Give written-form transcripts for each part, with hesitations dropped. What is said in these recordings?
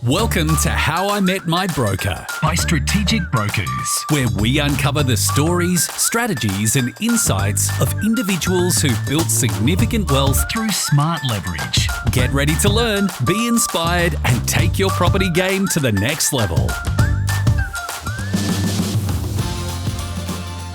Welcome to How I Met My Broker by Strategic Brokers, where we uncover the stories, strategies and insights of individuals who've built significant wealth through smart leverage. Get ready to learn, be inspired and take your property game to the next level.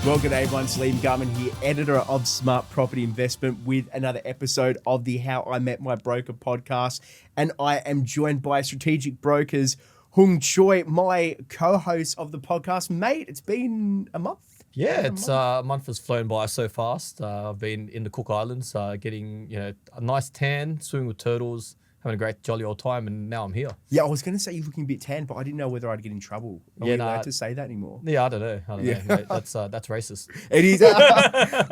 Well, good day everyone, Steve Garman here, editor of Smart Property Investment with another episode of the How I Met My Broker podcast. And I am joined by Strategic Brokers, Maroun and Chuy, my co-host of the podcast. Mate, it's been a month. Yeah, a month has flown by so fast. I've been in the Cook Islands, getting a nice tan, swimming with turtles, having a great jolly old time, and now I'm here. Yeah, I was going to say you're looking a bit tan, but I didn't know whether I'd get in trouble. Are we allowed to say that anymore? Yeah, I don't know. Mate. That's racist. It is.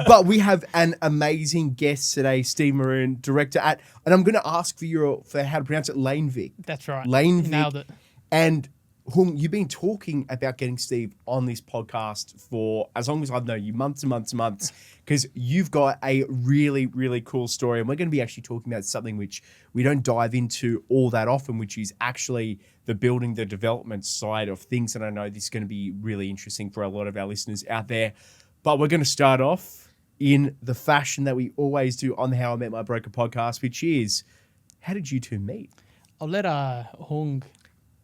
But we have an amazing guest today, Steve Maroun, director at, and I'm going to ask for how to pronounce it, Lanevick. That's right. Lanevick. You nailed it. And Hung, you've been talking about getting Steve on this podcast for as long as I've known you, months and months and months, because you've got a really, really cool story. And we're going to be actually talking about something which we don't dive into all that often, which is actually the building, the development side of things. And I know this is going to be really interesting for a lot of our listeners out there. But we're going to start off in the fashion that we always do on the How I Met My Broker podcast, which is, how did you two meet? I'll let Hung.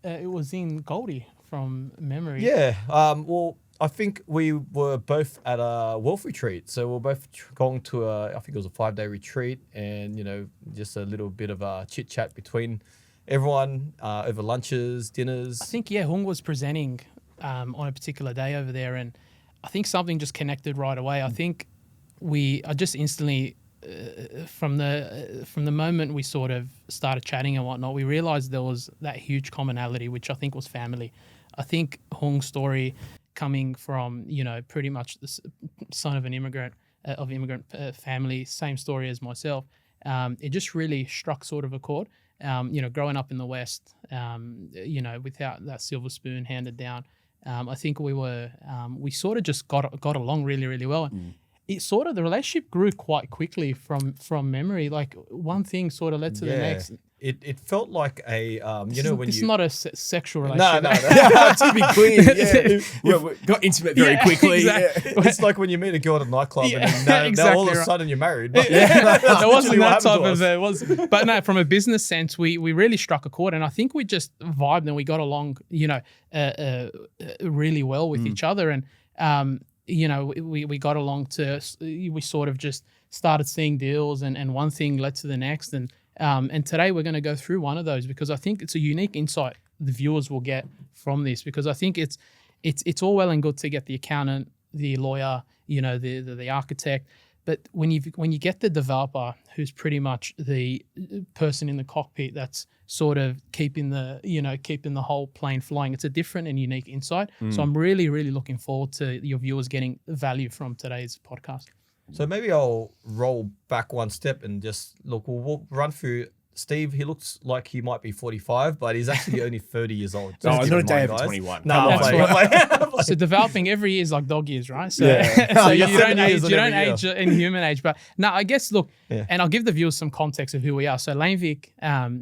It was in Goldie from memory. Yeah. Well, I think we were both at a wealth retreat. So we're both going to I think it was a 5-day retreat, and just a little bit of a chit chat between everyone over lunches, dinners. I think Hung was presenting on a particular day over there, and I think something just connected right away. I think I just instantly. From the moment we sort of started chatting and whatnot, we realized there was that huge commonality, which I think was family. I think Hung's story coming from, pretty much the son of an immigrant, family, same story as myself. It just really struck sort of a chord. Growing up in the West, without that silver spoon handed down, I think we sort of just got along really, really well. It sort of, the relationship grew quite quickly from memory. Like one thing sort of led to the next. It felt like a, when this you... is not a sexual relationship. No. To be clear, we got intimate very quickly. Exactly. It's like when you meet a girl at a nightclub and now all of a sudden you're married. But There wasn't that type of... But no, from a business sense, we really struck a chord, and I think we just vibed and we got along, really well with each other. And, we got along we sort of just started seeing deals and one thing led to the next. And today we're going to go through one of those because I think it's a unique insight the viewers will get from this, because I think it's all well and good to get the accountant, the lawyer, the architect. But when you get the developer, who's pretty much the person in the cockpit that's sort of keeping the whole plane flying, it's a different and unique insight. So I'm really, really looking forward to your viewers getting value from today's podcast. So maybe I'll roll back one step and just look. We'll run through Steve. He looks like he might be 45, but he's actually only 30 years old. No, I'm not a day over 21. No, So developing every year is like dog years, right? So, Yeah. so You you got don't 7 years age, on every in human age. But no, I guess, look, and I'll give the viewers some context of who we are. So Lanevick,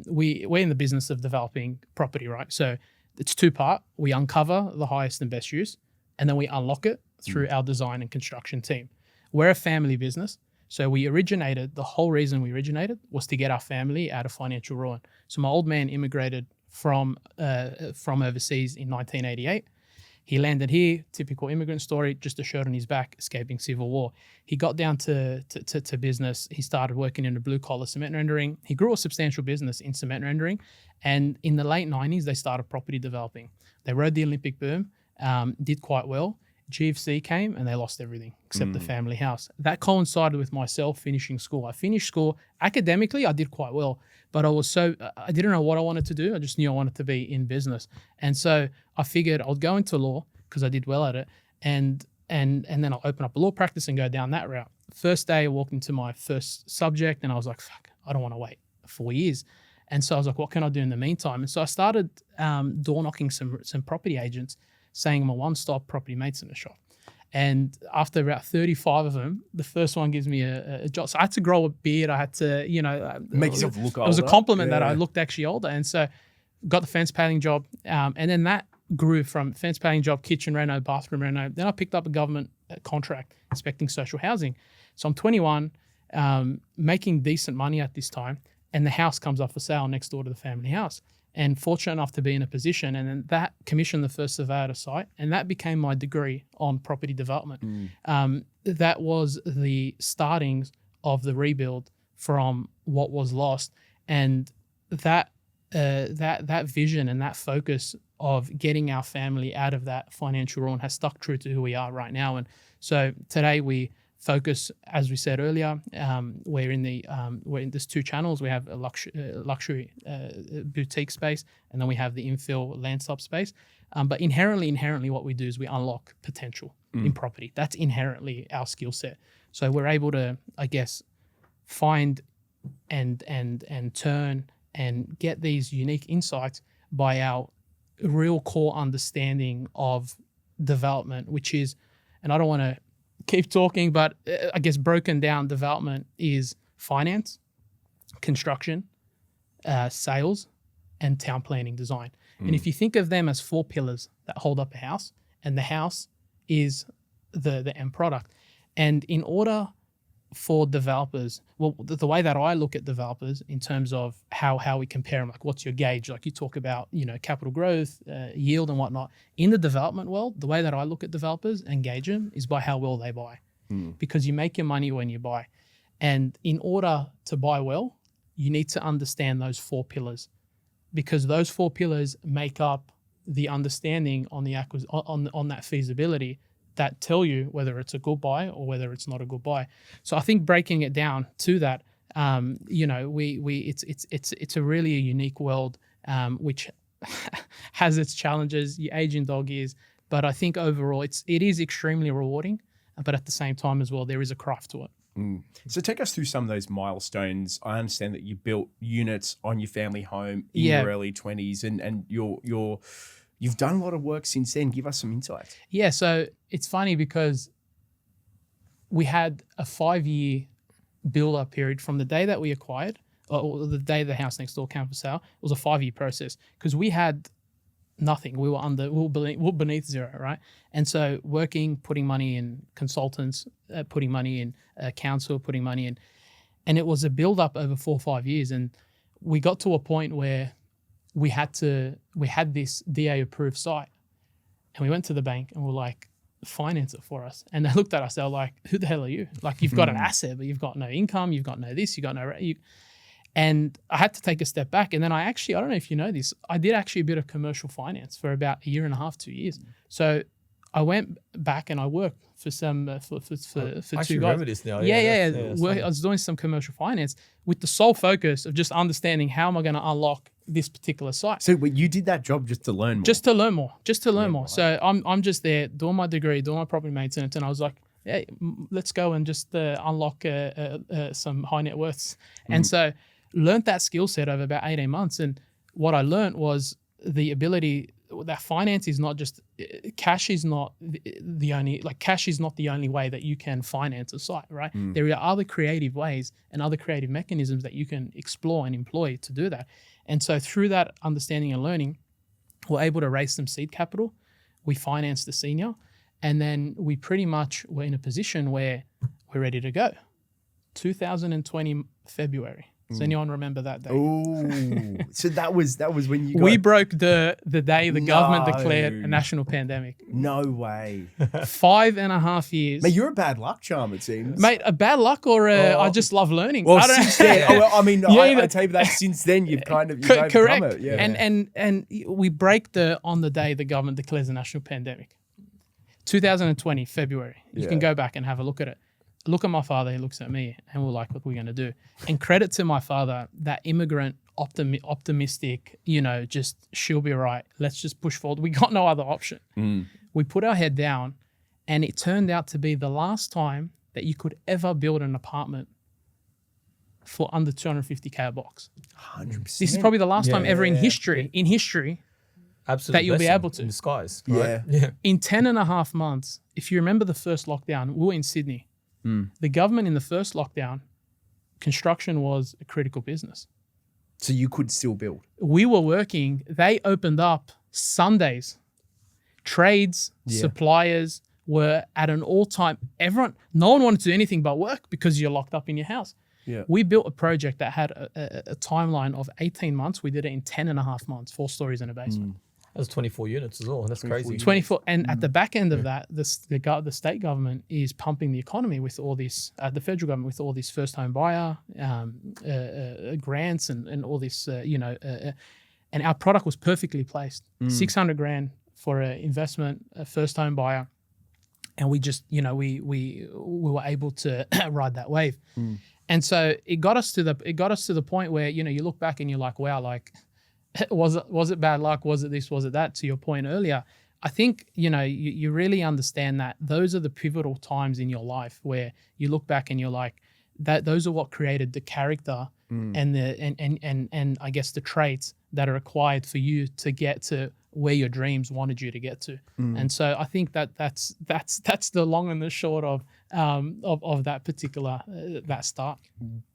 we're in the business of developing property, right? So it's two-part. We uncover the highest and best use, and then we unlock it through our design and construction team. We're a family business. So the whole reason we originated was to get our family out of financial ruin. So my old man immigrated from overseas in 1988. He landed here, typical immigrant story, just a shirt on his back, escaping civil war. He got down to business. He started working in the blue-collar cement rendering. He grew a substantial business in cement rendering. And in the late 90s, they started property developing. They rode the Olympic boom, did quite well. GFC came and they lost everything except the family house. That coincided with myself finishing school. I finished school. Academically, I did quite well, but I didn't know what I wanted to do. I just knew I wanted to be in business. And so I figured I'll go into law because I did well at it. And then I'll open up a law practice and go down that route. First day, I walked into my first subject and I was like, fuck, I don't want to wait 4 years. And so I was like, what can I do in the meantime? And so I started door knocking some property agents, saying I'm a one-stop property maintenance shop. And after about 35 of them, the first one gives me a job. So I had to grow a beard. I had to, make yourself look older. It was a compliment that I looked actually older. And so got the fence painting job, and then that grew from fence painting job, kitchen reno, bathroom reno. Then I picked up a government contract inspecting social housing. So I'm 21, making decent money at this time, and the house comes up for sale next door to the family house. And fortunate enough to be in a position, and then that commissioned the first surveyor to site, and that became my degree on property development. That was the startings of the rebuild from what was lost, and that vision and that focus of getting our family out of that financial ruin has stuck true to who we are right now. And so today we focus, as we said earlier, we're in there's two channels. We have a luxury boutique space, and then we have the infill land sub space. But inherently, what we do is we unlock potential in property. That's inherently our skill set. So we're able to, I guess, find and turn and get these unique insights by our real core understanding of development, which is, and I don't want to keep talking, but I guess broken down development is finance, construction, sales, and town planning design. And if you think of them as 4 pillars that hold up a house, and the house is the end product. And in order for developers, well, the way that I look at developers in terms of how we compare them, like what's your gauge? Like you talk about, capital growth, yield and whatnot. In the development world, the way that I look at developers and gauge them is by how well they buy. Because you make your money when you buy. And in order to buy well, you need to understand those 4 pillars, because those 4 pillars make up the understanding on the on that feasibility that tell you whether it's a good buy or whether it's not a good buy. So I think breaking it down to that, it's a really unique world, which has its challenges. You age in dog years, but I think overall it is extremely rewarding. But at the same time as well, there is a craft to it. So take us through some of those milestones. I understand that you built units on your family home in your early 20s, and you've done a lot of work since then. Give us some insights. Yeah, so it's funny because we had a 5-year build-up period from the day that we acquired, or the day the house next door came for sale. It was a 5-year process because we had nothing. We were beneath zero, right? And so working, putting money in consultants, putting money in council, putting money in, and it was a build-up over 4 or 5 years. And we got to a point where we had this DA-approved site, and we went to the bank and we're like, finance it for us. And they looked at us, they were like, who the hell are you? Like, you've got an asset, but you've got no income, you've got no this, you've got no... And I had to take a step back. And then I don't know if you know this, I did actually a bit of commercial finance for about 1.5 years, 2 years. So I went back and I worked for some, for I 2 actually guys. remember this now. Yeah. I was doing some commercial finance with the sole focus of just understanding how am I going to unlock this particular site. So you did that job just to learn more? Just to learn more. Right. So I'm just there doing my degree, doing my property maintenance, and I was like, hey, let's go and just unlock some high net worths. And so learned that skill set over about 18 months. And what I learned was the ability that finance is not just cash is not the only way that you can finance a site, right? There are other creative ways and other creative mechanisms that you can explore and employ to do that. And so through that understanding and learning, we're able to raise some seed capital. We financed the senior, and then we pretty much were in a position where we're ready to go. 2020 February. Does anyone remember that day? Oh, so that was when you we broke the day the government declared a national pandemic. No way. 5.5 years. Mate, you're a bad luck charm, it seems. Mate, a bad luck or I just love learning. Well, I don't since then, I tell you that since then you've overcome correct. it. Yeah. And we break on the day the government declares a national pandemic. 2020, February. You can go back and have a look at it. Look at my father, he looks at me, and we're like, what are we going to do? And credit to my father, that immigrant, optimistic, just she'll be right. Let's just push forward. We got no other option. We put our head down, and it turned out to be the last time that you could ever build an apartment for under 250K a box. 100%. This is probably the last time ever in history, absolutely, that you'll be able to. In the skies. Right? Yeah. In 10.5 months, if you remember the first lockdown, we were in Sydney. The government in the first lockdown, construction was a critical business. So you could still build. We were working. They opened up Sundays. Trades, suppliers were at an all-time. No one wanted to do anything but work because you're locked up in your house. Yeah. We built a project that had a timeline of 18 months. We did it in 10 and a half months, 4 stories in a basement. That was 24 units as well. That's crazy. 24. And at the back end of that, the state government is pumping the economy with all this, the federal government with all these first home buyer grants and all this, and our product was perfectly placed. 600 grand for an investment, a first home buyer. And we just, we were able to ride that wave. And so it got us to the point where, you look back and you're like, wow, like, was it bad luck? Was it this? Was it that? To your point earlier, I think, you really understand that those are the pivotal times in your life where you look back and you're like, that those are what created the character and and I guess the traits that are required for you to get to where your dreams wanted you to get to. And so I think that's the long and the short of that particular that start.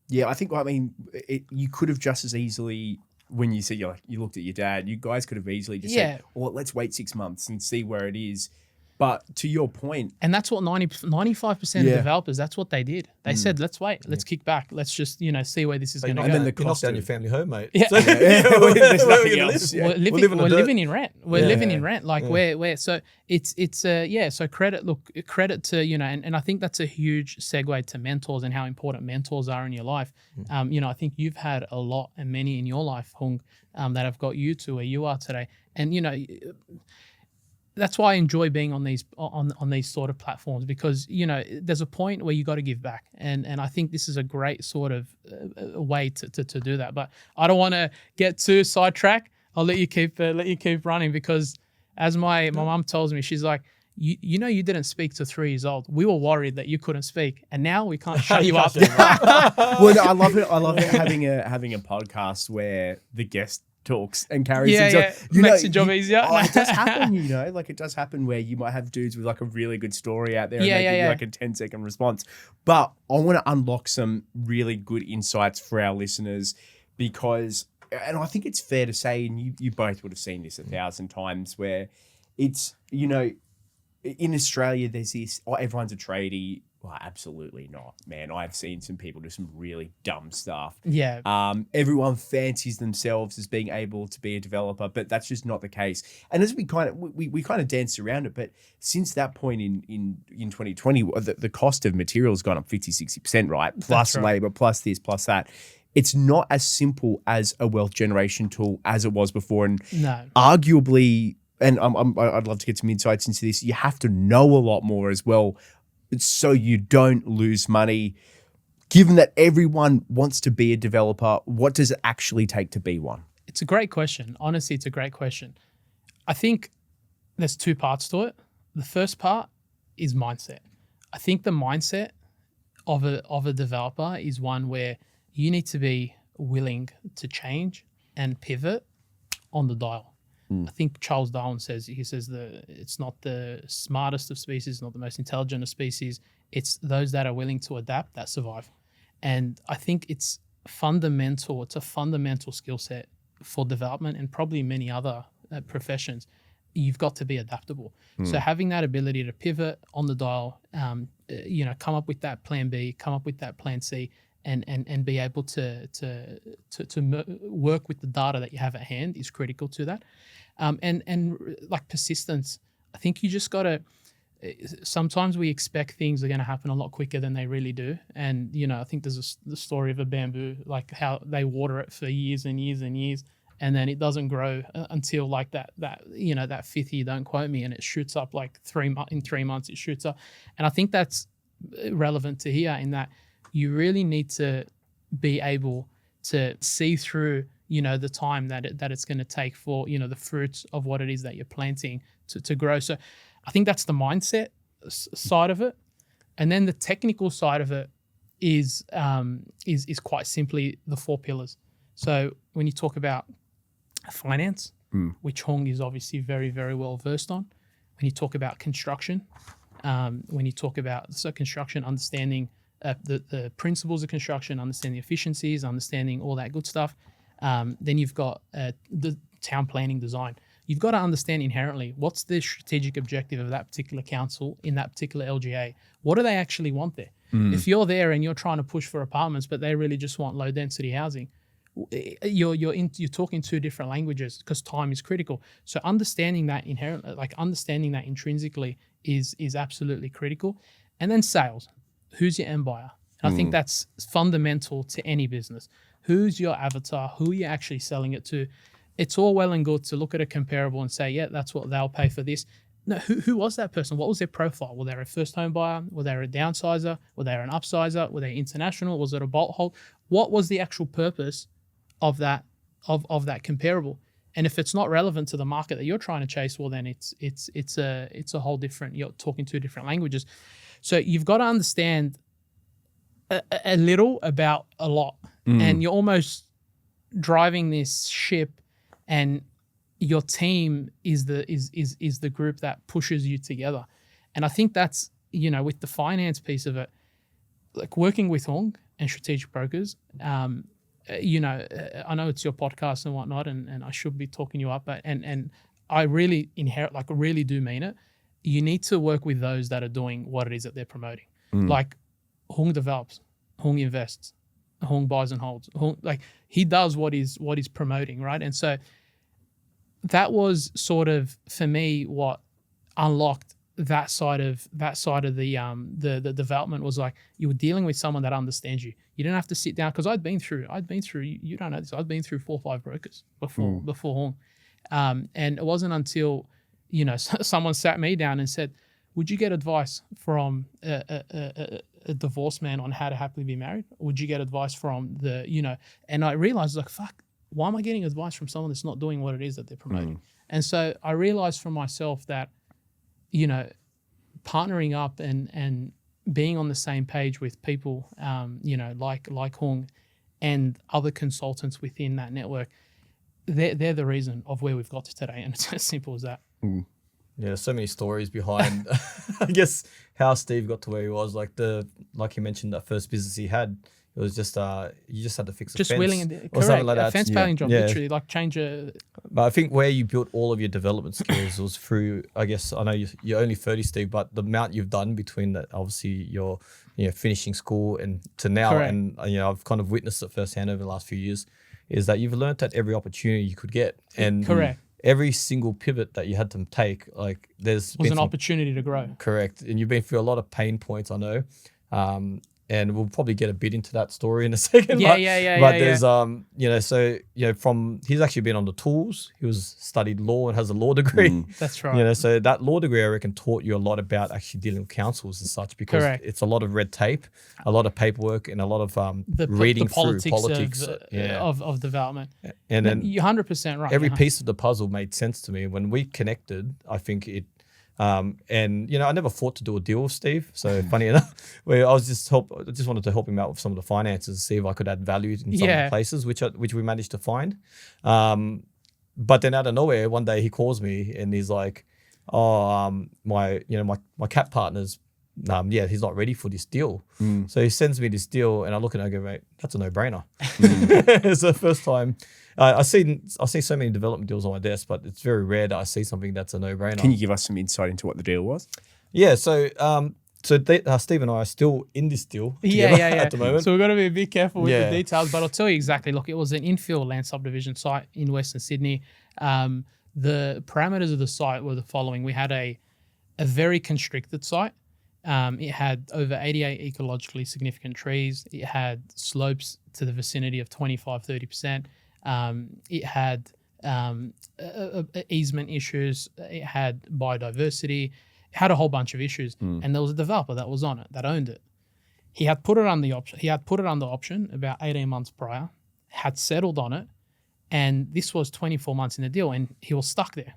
Yeah, I think, you could have just as easily, when you said you looked at your dad, you guys could have easily just said, well, let's wait 6 months and see where it is. But to your point. And that's what 95% of developers, that's what they did. They said, let's wait, let's kick back. Let's just, see where this is going to go. And then the cost down your family home, mate. Yeah. So, there's nothing else. We're living in rent. We're living in rent. Like so so credit to, and I think that's a huge segue to mentors and how important mentors are in your life. I think you've had a lot and many in your life, Hung, that have got you to where you are today. And, that's why I enjoy being on these sort of platforms, because there's a point where you got to give back, and I think this is a great sort of way to do that. But I don't want to get too sidetracked. I'll let you keep running, because as my mum tells me, she's like, you didn't speak to 3 years old. We were worried that you couldn't speak, and now we can't shut you up. Well, no, I love it having a podcast where the guest talks and carries themselves. Makes your job easier. It does happen, it does happen where you might have dudes with like a really good story out there and they give you like a 10-second response. But I want to unlock some really good insights for our listeners, because, and I think it's fair to say, and you both would have seen this 1,000 times, where it's, in Australia, there's this, everyone's a tradie. Well, absolutely not, man. I've seen some people do some really dumb stuff. Yeah. Everyone fancies themselves as being able to be a developer, but that's just not the case. And as we kind of danced around it, but since that point in 2020, the cost of materials gone up 50-60%, right? Plus labor, plus this, plus that. It's not as simple as a wealth generation tool as it was before, and arguably, and I'd love to get some insights into this. You have to know a lot more as well, so you don't lose money. Given that everyone wants to be a developer, what does it actually take to be one? It's a great question. Honestly, it's a great question. I think there's 2 parts to it. The first part is mindset. I think the mindset of a developer is one where you need to be willing to change and pivot on the dial. I think Charles Darwin says it's not the smartest of species, not the most intelligent of species. It's those that are willing to adapt that survive. And I think it's fundamental. It's a fundamental skill set for development and probably many other professions. You've got to be adaptable. So having that ability to pivot on the dial, come up with that plan B, come up with that plan C, and be able to work with the data that you have at hand is critical to that. And like persistence, I think you just got to, sometimes we expect things are going to happen a lot quicker than they really do. And, I think there's the story of a bamboo, like how they water it for years and years and years, and then it doesn't grow until like that 5th year, don't quote me, and it shoots up like in 3 months it shoots up. And I think that's relevant to here, in that you really need to be able to see through, the time that it's going to take for, the fruits of what it is that you're planting to grow. So I think that's the mindset side of it. And then the technical side of it is quite simply the 4 pillars. So when you talk about finance, which Hong is obviously very, very well versed on, when you talk about construction, when you talk about construction, understanding the principles of construction, understanding efficiencies, understanding all that good stuff. Then you've got the town planning design. You've got to understand inherently what's the strategic objective of that particular council in that particular LGA. What do they actually want there? If you're there and you're trying to push for apartments, but they really just want low density housing, you're talking two different languages because time is critical. So understanding that intrinsically is absolutely critical. And then sales. Who's your end buyer? And I think that's fundamental to any business. Who's your avatar? Who are you actually selling it to? It's all well and good to look at a comparable and say, yeah, that's what they'll pay for this. No, who was that person? What was their profile? Were they a first home buyer? Were they a downsizer? Were they an upsizer? Were they international? Was it a bolt hold? What was the actual purpose of that comparable? And if it's not relevant to the market that you're trying to chase, well, then it's a whole different. You're talking two different languages. So you've got to understand a little about a lot, and you're almost driving this ship, and your team is the group that pushes you together. And I think that's, with the finance piece of it, like working with Hung and strategic brokers, I know it's your podcast and whatnot, and I should be talking you up, but and I really really do mean it. You need to work with those that are doing what it is that they're promoting. Like Hung develops, Hung invests, Hung buys and holds. Hung, like he does what he's promoting, right? And so that was sort of for me what unlocked that side of the development. Was like you were dealing with someone that understands you. You didn't have to sit down, because I'd been through you don't know this, I'd been through 4 or 5 brokers before Hung, and it wasn't until someone sat me down and said, would you get advice from a divorced man on how to happily be married? Would you get advice from and I realized, like, fuck, why am I getting advice from someone that's not doing what it is that they're promoting? And so I realized for myself that, partnering up and being on the same page with people, like Hung and other consultants within that network, they're the reason of where we've got to today. And it's as simple as that. Yeah, so many stories behind, I guess, how Steve got to where he was. Like you mentioned, that first business he had, it was just you just had to fix a fence. Just wheeling and or something like a that. fence paling job, literally, like change a. But I think where you built all of your development skills was through, I guess, I know you're only 30, Steve, but the amount you've done between that, obviously your finishing school and to now, Correct. and I've kind of witnessed it firsthand over the last few years, is that you've learned at every opportunity you could get, and Correct. Every single pivot that you had to take, like was an opportunity to grow. Correct. And you've been through a lot of pain points, I know. And we'll probably get a bit into that story in a second. But there's he's actually been on the tools. He studied law and has a law degree. That's right. So that law degree, I reckon, taught you a lot about actually dealing with councils and such, because it's a lot of red tape, a lot of paperwork, and a lot of reading through politics of development. And then you're 100% right. Every piece of the puzzle made sense to me when we connected. I think it. I never thought to do a deal with Steve. So funny enough, where I just wanted to help him out with some of the finances, see if I could add value in some of the places, which we managed to find. But then out of nowhere, one day he calls me and he's like, my cat partner's, he's not ready for this deal. So he sends me this deal, and I look at it and I go, mate, that's a no-brainer. It's the first time. I see so many development deals on my desk, but it's very rare that I see something that's a no-brainer. Can you give us some insight into what the deal was? Yeah, so Steve and I are still in this deal at the moment. So we've got to be a bit careful with the details, but I'll tell you exactly. Look, it was an infill land subdivision site in Western Sydney. The parameters of the site were the following. We had a very constricted site. It had over 88 ecologically significant trees. It had slopes to the vicinity of 25-30%. It had easement issues. It had biodiversity. It had a whole bunch of issues. And there was a developer that was on it, that owned it. He had put it on the option. He had put it under option about 18 months prior, had settled on it, and this was 24 months in the deal, and he was stuck there.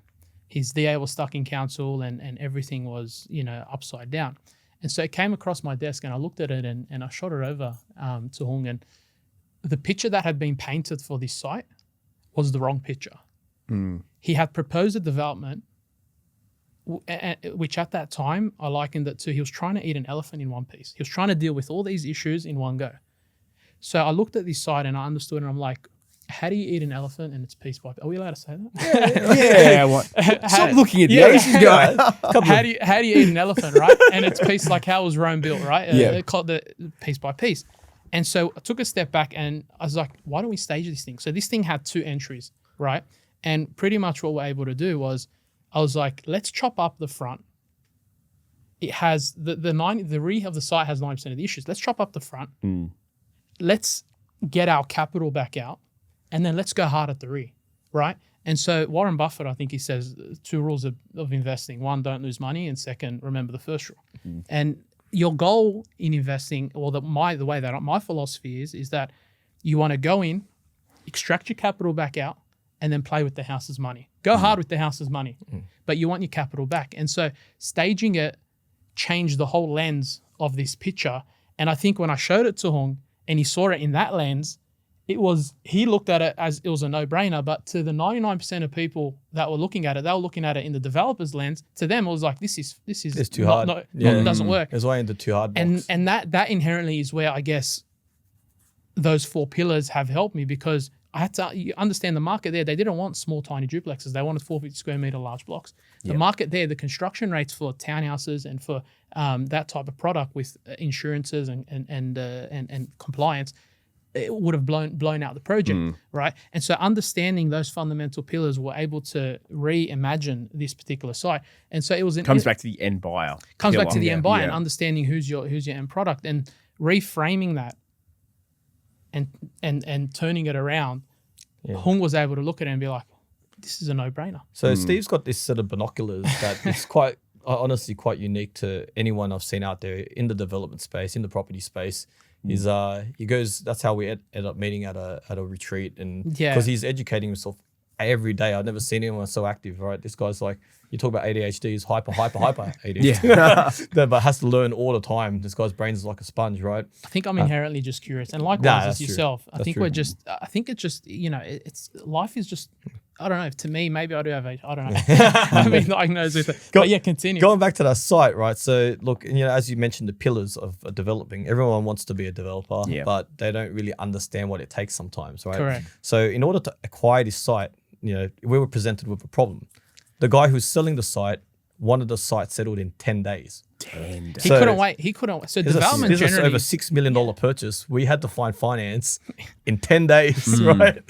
His DA was stuck in council, and everything was, upside down. And so it came across my desk, and I looked at it, and I shot it over to Hung, and the picture that had been painted for this site was the wrong picture. He had proposed a development, which at that time I likened it to, he was trying to eat an elephant in one piece. He was trying to deal with all these issues in one go. So I looked at this site and I understood, and I'm like, how do you eat an elephant and it's piece by piece? Are we allowed to say that? Yeah. What? Stop looking at the Asian guy. How do you eat an elephant, right? And it's piece like how was Rome built, right? Yeah. The piece by piece. And so I took a step back and I was like, why don't we stage this thing? So this thing had 2 entries, right? And pretty much what we're able to do was, I was like, let's chop up the front. It has the rear of the site has 90% of the issues. Let's chop up the front. Let's get our capital back out, and then let's go hard at the rear, right? And so Warren Buffett, I think he says 2 rules of investing. 1, don't lose money, and 2, remember the first rule. And your goal in investing, or the way that my philosophy is that you want to go in, extract your capital back out, and then play with the house's money. Go hard with the house's money, but you want your capital back. And so staging it changed the whole lens of this picture. And I think when I showed it to Hung and he saw it in that lens, he looked at it as it was a no-brainer. But to the 99% of people that were looking at it, they were looking at it in the developer's lens. To them, it was like, this is it's too hard. It doesn't work. It's way into too hard box. And that inherently is where I guess those 4 pillars have helped me, because I had to understand the market there. They didn't want small, tiny duplexes. They wanted 450 square meter large blocks. The market there, the construction rates for townhouses and for that type of product with insurances and compliance, it would have blown out the project, right? And so understanding those fundamental pillars, were able to reimagine this particular site. And so it was Comes back to the end buyer. Comes back to the end buyer and understanding who's your end product, and reframing that and turning it around. Hung was able to look at it and be like, this is a no-brainer. So Steve's got this set of binoculars that is quite, honestly, quite unique to anyone I've seen out there in the development space, in the property space. He goes, that's how we end up meeting at a retreat, and because he's educating himself every day. I've never seen anyone so active, right? This guy's like, you talk about ADHD, he's hyper ADHD. But has to learn all the time. This guy's brain is like a sponge, right? I think I'm inherently just curious, and likewise as yourself. I think I think it's just, it's life is just, I don't know. To me, maybe I do have I don't know. I mean, diagnosed with it. But yeah, continue. Going back to that site, right? So look, as you mentioned, the pillars of developing. Everyone wants to be a developer, but they don't really understand what it takes sometimes, right? Correct. So in order to acquire this site, we were presented with a problem. The guy who's selling the site wanted the site settled in 10 days. 10 days. He couldn't wait. So development this is generally over $6 million purchase. We had to find finance in 10 days, right?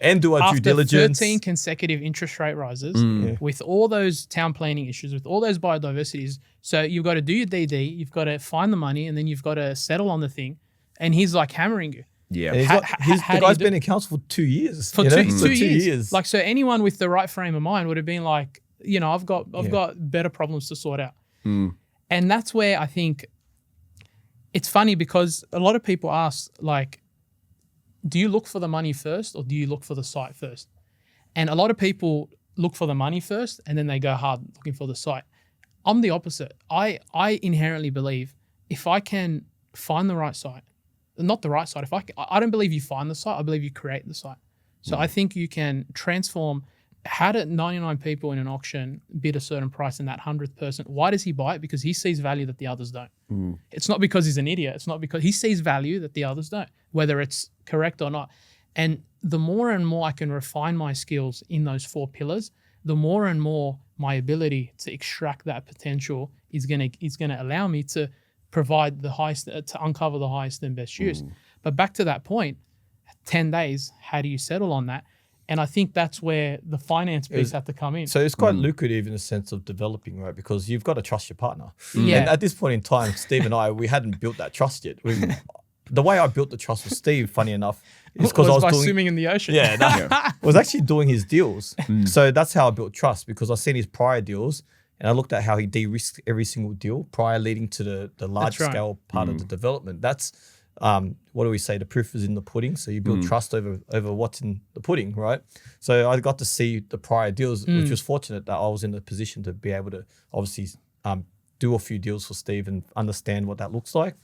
And do our due diligence. After 13 consecutive interest rate rises, with all those town planning issues, with all those biodiversities. So you've got to do your DD, you've got to find the money, and then you've got to settle on the thing. And he's like hammering you. Yeah. The guy's been in council for 2 years. For two years. Like, so anyone with the right frame of mind would have been like, I've got better problems to sort out. And that's where I think it's funny, because a lot of people ask, like, do you look for the money first or do you look for the site first? And a lot of people look for the money first and then they go hard looking for the site. I'm the opposite. I inherently believe if I can find the right site, not the right site, I don't believe you find the site, I believe you create the site. So I think you can transform. How did 99 people in an auction bid a certain price, and that 100th person, why does he buy it? Because he sees value that the others don't. It's not because he's an idiot. It's not because he sees value that the others don't, whether it's correct or not. And the more and more I can refine my skills in those 4 pillars, the more and more my ability to extract that potential is gonna allow me to provide the highest, to uncover the highest and best use. But back to that point, 10 days, how do you settle on that? And I think that's where the finance piece had to come in. So it's quite lucrative in the sense of developing, right? Because you've got to trust your partner. Yeah. And at this point in time, Steve and I, we hadn't built that trust yet. The way I built the trust with Steve, funny enough, is because I was by doing, swimming in the ocean. I was actually doing his deals. So that's how I built trust, because I've seen his prior deals and I looked at how he de-risked every single deal prior leading to the large scale part of the development. That's what do we say? The proof is in the pudding. So you build trust over what's in the pudding, right? So I got to see the prior deals, which was fortunate that I was in the position to be able to obviously do a few deals for Steve and understand what that looks like.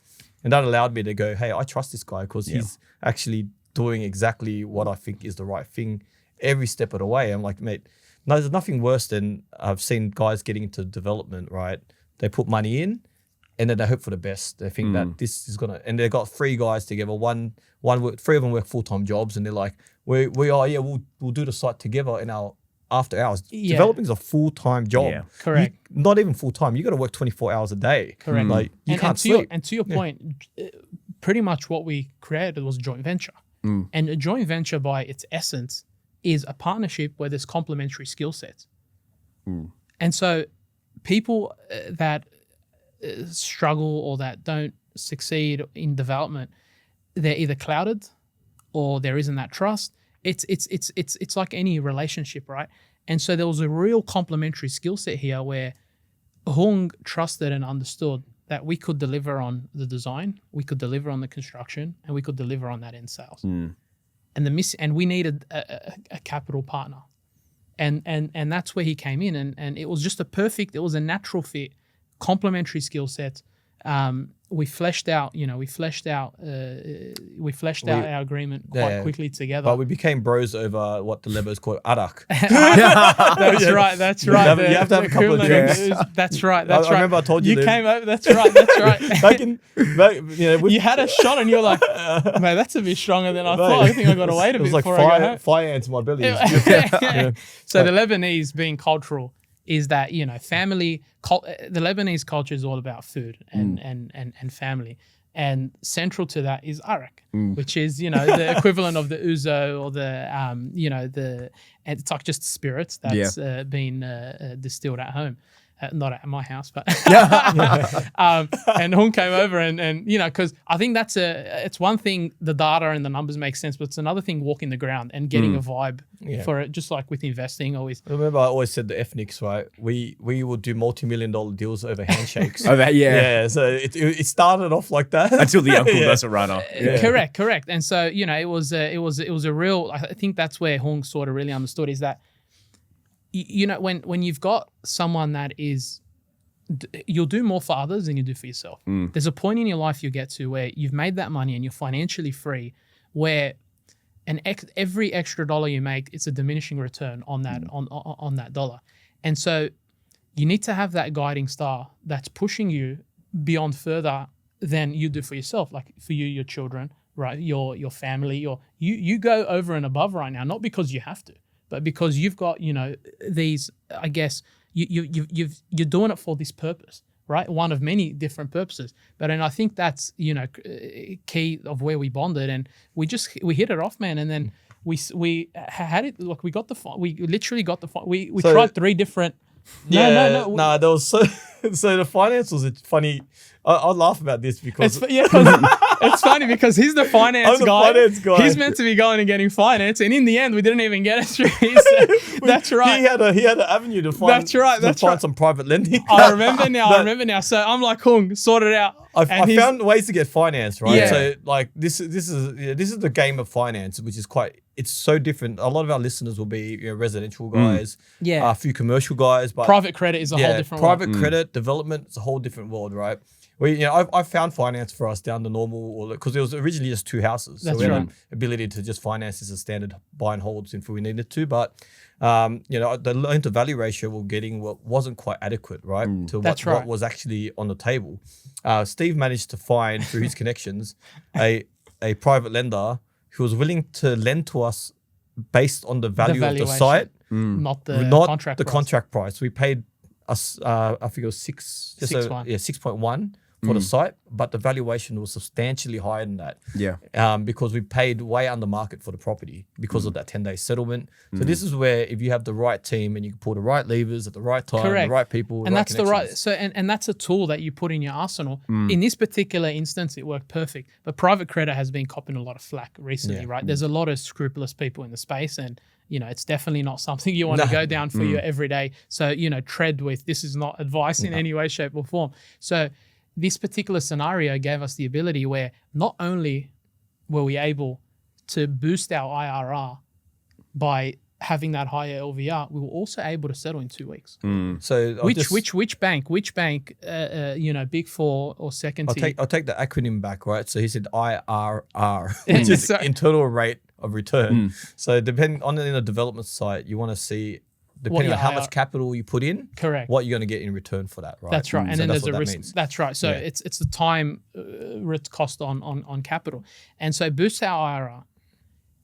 And that allowed me to go, hey, I trust this guy because he's actually doing exactly what I think is the right thing every step of the way. I'm like, mate, no, there's nothing worse than I've seen guys getting into development, right? They put money in and then they hope for the best. They think that this is and they've got 3 guys together. 3 of them work full-time jobs and they're like, we are, we'll do the site together in our after hours. Yeah. Developing is a full-time job. Yeah. Correct. Not even full-time. You got to work 24 hours a day. Correct. Like you and, can't and to your, sleep. and to your point, pretty much what we created was a joint venture. And a joint venture by its essence is a partnership where there's complementary skill sets. And so people that struggle or that don't succeed in development, they're either clouded or there isn't that trust. It's like any relationship, right? And so there was a real complementary skill set here where Hung trusted and understood that we could deliver on the design, we could deliver on the construction, and we could deliver on that end sales. And we needed a capital partner. And that's where he came in. And it was just it was a natural fit, complementary skill sets. We fleshed out our agreement quite quickly together. But we became bros over what the Lebos call arak. That's right. You have to have a couple of drinks. That's right. I remember I told you that. Came over. That's right. Back you had a shot and you're like, man, that's a bit stronger than I thought. I think I got to wait a bit before I go home. Fire ants in my belly. So the Lebanese being cultural is that, family, the Lebanese culture is all about food and family. And central to that is arak, which is, the equivalent of the ouzo or and it's like just spirits that's been distilled at home. Not at my house, but and Hung came over and because I think it's one thing the data and the numbers make sense, but it's another thing walking the ground and getting a vibe for it, just like with investing always. Remember, I always said the ethnics, right? We would do multi-million-dollar deals over handshakes. So it started off like that until the uncle does a runner. Correct. And so it was a real. I think that's where Hung sort of really understood is that. When you've got someone that is, you'll do more for others than you do for yourself. There's a point in your life you get to where you've made that money and you're financially free, where every extra dollar you make, it's a diminishing return on that on that dollar. And so you need to have that guiding star that's pushing you beyond further than you do for yourself, like for you, your children, right? Your family, you go over and above right now, not because you have to, but because you've got, these, I guess, you're doing it for this purpose, right? One of many different purposes. And I think that's, key of where we bonded, and we hit it off, man. And then we had it, like we literally got the, we tried 3 different. No, there was so the finance was funny. I laugh about this because it's funny because he's the finance guy. Finance guy. He's meant to be going and getting finance, and in the end, we didn't even get it through. So, that's right. He had an avenue to find. That's right. Some private lending. I remember now. So I'm like, Hung, sort it out. I found ways to get finance, right? Yeah. So like this is the game of finance, which is it's so different. A lot of our listeners will be residential guys, a few commercial guys, but private credit is a whole different world. Private credit development is a whole different world, right? I found finance for us down the normal, because it was originally just 2 houses. So we had an ability to just finance as a standard buy and holds if we needed to. But, the loan to value ratio we're getting wasn't quite adequate, right? To what was actually on the table. Steve managed to find, through his connections, a private lender who was willing to lend to us based on the value of the site. Not the contract price. We paid us, I think it was 6.1 for the site, but the valuation was substantially higher than that. Yeah. Because we paid way under market for the property because of that 10-day settlement. So this is where if you have the right team and you can pull the right levers at the right time, the right people, and that's the right. So and that's a tool that you put in your arsenal. In this particular instance, it worked perfect. But private credit has been copping a lot of flack recently, right? There's a lot of scrupulous people in the space, and it's definitely not something you want to go down for your everyday. So, tread with, this is not advice in any way, shape or form. So this particular scenario gave us the ability where not only were we able to boost our IRR by having that higher LVR, we were also able to settle in 2 weeks. So which bank, Big Four or second tier? I'll take the acronym back, right? So he said IRR, which is internal rate of return. So depending on in a development site, you want to see, depending on how much capital you put in, correct, what you're going to get in return for that, right? That's right. And so then there's a risk. Means. That's right. So it's the time risk cost on capital. And so boost our IRR.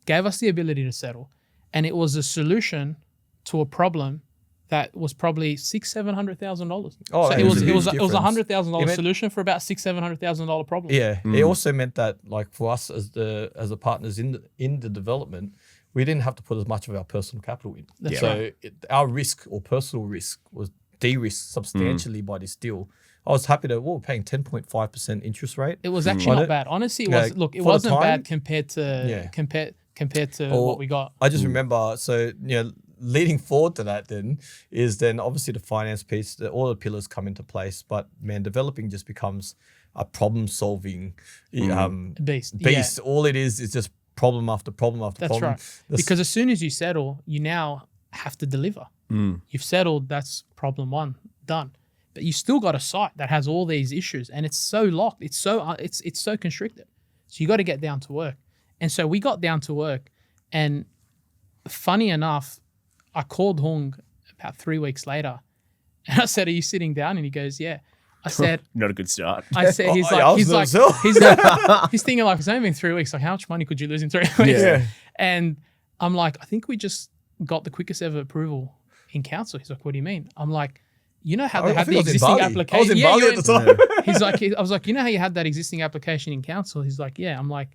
gave us the ability to settle, and it was a solution to a problem that was probably $600,000-$700,000. Oh, so it it was was a a huge $100,000 solution for about $600,000 problem. Yeah, it also meant that like for us as the partners in the development, we didn't have to put as much of our personal capital in. That's So our risk or personal risk was de-risked substantially by this deal. I was happy that we were paying 10.5% interest rate. It was actually not bad. Honestly, it was. Look, it wasn't bad compared to compared to what we got. I just remember, so leading forward to that then obviously the finance piece, all the pillars come into place, but man, developing just becomes a problem-solving Beast. All it is just problem after problem after That's problem. right. Because as soon as you settle, you now have to deliver. You've settled, that's problem one, done. But you still got a site that has all these issues, and it's so locked. It's so it's so constricted. So you got to get down to work. And so we got down to work, and funny enough, I called Hung about 3 weeks later, and I said, "Are you sitting down?" And he goes, "Yeah." I said, Not a good start. I said, he's thinking like, it's only been 3 weeks. Like, how much money could you lose in 3 weeks? Yeah. And I'm like, I think we just got the quickest ever approval in council. He's like, what do you mean? I'm like, you know how they had the existing application? I was in Bali at the time. He's like, I was like, you know how you had that existing application in council? He's like, yeah. I'm like,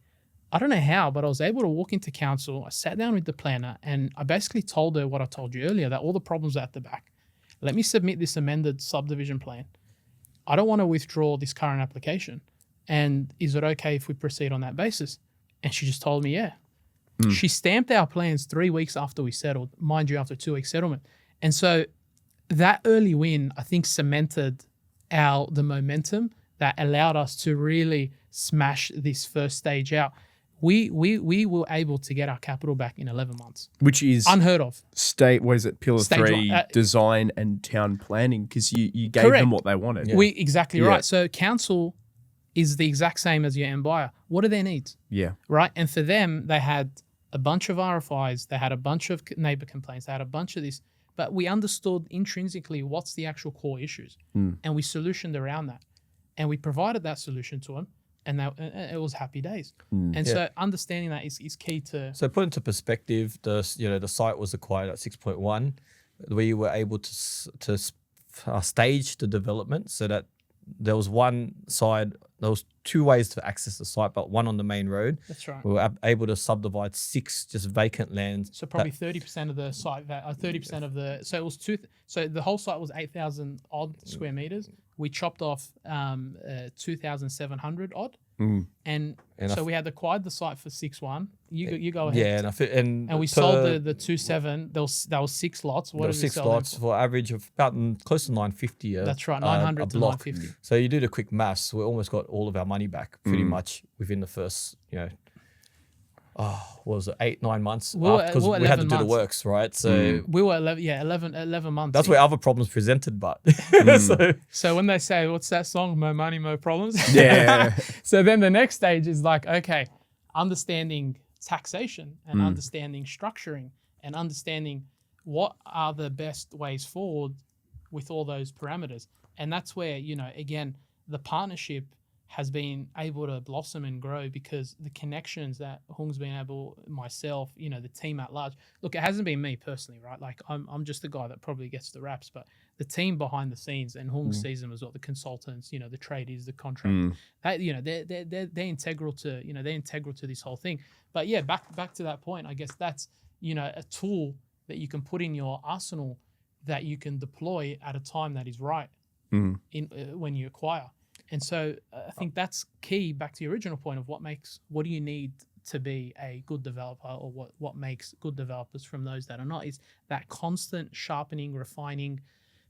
I don't know how, but I was able to walk into council. I sat down with the planner, and I basically told her what I told you earlier, that all the problems are at the back. Let me submit this amended subdivision plan. I don't want to withdraw this current application. And is it okay if we proceed on that basis? And she just told me, yeah. She stamped our plans 3 weeks after we settled, mind you, after a 2 week settlement. And so that early win, I think, cemented the momentum that allowed us to really smash this first stage out. We were able to get our capital back in 11 months. Which is unheard of. Pillar Stage 3, one, design and town planning, because you gave correct. them what they wanted. Yeah. Exactly right. So council is the exact same as your end buyer. What are their needs? Yeah. Right? And for them, they had a bunch of RFIs, they had a bunch of neighbor complaints, they had a bunch of this, but we understood intrinsically what's the actual core issues. And we solutioned around that. And we provided that solution to them. And it was happy days. So understanding that is key to. So put into perspective, the site was acquired at 6.1. We were able to stage the development so that there was one side. There was two ways to access the site, but one on the main road. That's right. We were able to subdivide 6 just vacant lands. So probably 30% of the site, 30% of the. So it was So the whole site was 8,000 odd square meters. We chopped off 2,700 odd, and so we had acquired the site for 6.1. You go ahead. Yeah, and we sold the 2.7. There was 6 lots. What did we sell 6 lots for average of about close to 950. That's right, 900 to 950. So you do the quick maths. We almost got all of our money back pretty much within the first, what was it, 8-9 months? Because we had to do the works, right? So we were 11 months. That's where other problems presented, but so when they say, what's that song? More money, more problems. Yeah. So then the next stage is like, okay, understanding taxation and understanding structuring and understanding what are the best ways forward with all those parameters. And that's where, again, the partnership has been able to blossom and grow because the connections that Hung's been able, myself, the team at large. Look, it hasn't been me personally, right? Like I'm just the guy that probably gets the raps, but the team behind the scenes, and Hung sees them as well, the consultants, the tradies, the contractors, they're integral to, they're integral to this whole thing. But yeah, back to that point, I guess that's, a tool that you can put in your arsenal that you can deploy at a time that is right when you acquire. And so I think that's key back to your original point of what do you need to be a good developer, or what makes good developers from those that are not, is that constant sharpening, refining,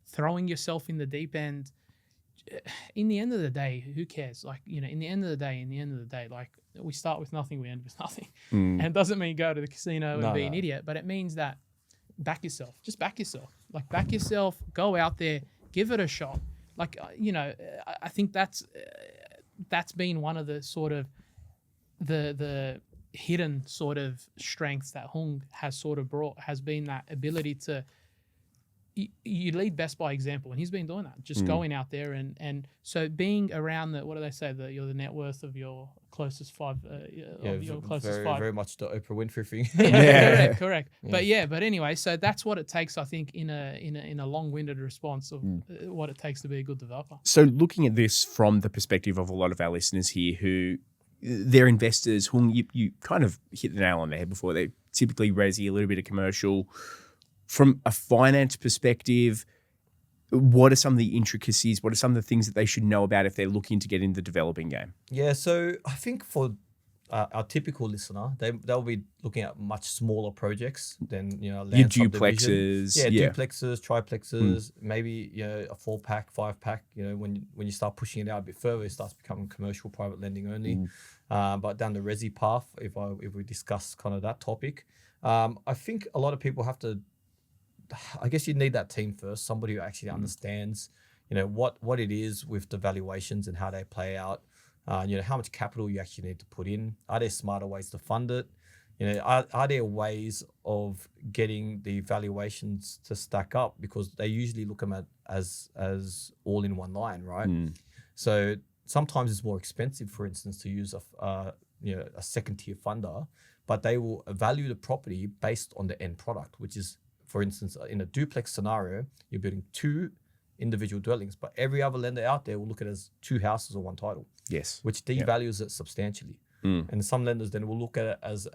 throwing yourself in the deep end. In the end of the day, who cares? Like, in the end of the day, like we start with nothing, we end with nothing. And it doesn't mean go to the casino and be an idiot, but it means that back yourself, go out there, give it a shot. Like, I think that's been one of the sort of the hidden sort of strengths that Hung has sort of brought, has been that ability to you lead best by example, and he's been doing that, just going out there and so being around the, what do they say, you're the net worth of your closest five, very much the Oprah Winfrey thing. Correct. But anyway, so that's what it takes, I think, in a long-winded response of what it takes to be a good developer. So looking at this from the perspective of a lot of our listeners here who they're investors, whom you kind of hit the nail on the head before, they typically resi, a little bit of commercial. From a finance perspective, what are some of the intricacies? What are some of the things that they should know about if they're looking to get in the developing game? Yeah, so I think for our typical listener, they'll be looking at much smaller projects than land your duplexes, duplexes, triplexes, maybe a 4-pack, 5-pack. When you start pushing it out a bit further, it starts becoming commercial private lending only. But down the resi path, if we discuss kind of that topic, I think a lot of people have to. I guess you need that team first, somebody who actually understands, what it is with the valuations and how they play out. How much capital you actually need to put in. Are there smarter ways to fund it? Are there ways of getting the valuations to stack up, because they usually look at them as all in one line, right? So sometimes it's more expensive, for instance, to use a second tier funder, but they will value the property based on the end product, which is, for instance, in a duplex scenario, you're building 2 individual dwellings, but every other lender out there will look at it as 2 houses or 1 title. Yes. Which devalues it substantially. And some lenders then will look at it as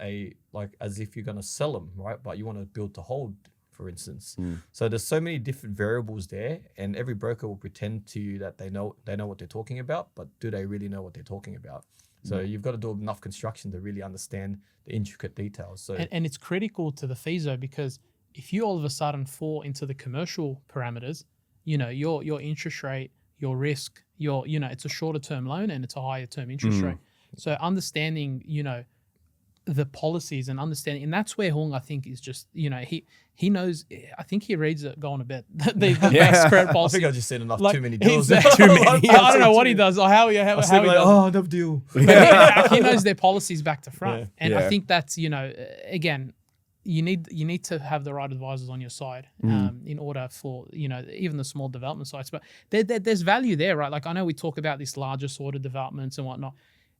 as if you're going to sell them, right? But you want to build to hold, for instance. So there's so many different variables there, and every broker will pretend to you that they know what they're talking about, but do they really know what they're talking about? So you've got to do enough construction to really understand the intricate details. So and it's critical to the FISO, because if you all of a sudden fall into the commercial parameters, your interest rate, your risk, it's a shorter term loan and it's a higher term interest rate. So understanding, the policies and understanding, and that's where Hung, I think, is just, he knows, I think he reads it going to bed. the bank's credit policy. I think I've just seen enough too many deals. Too many. I don't know what he does or how he does. Another deal. But he knows their policies back to front. And I think that's, again, you need to have the right advisors on your side in order for, even the small development sites. But there's value there, right? Like, I know we talk about this larger sort of developments and whatnot.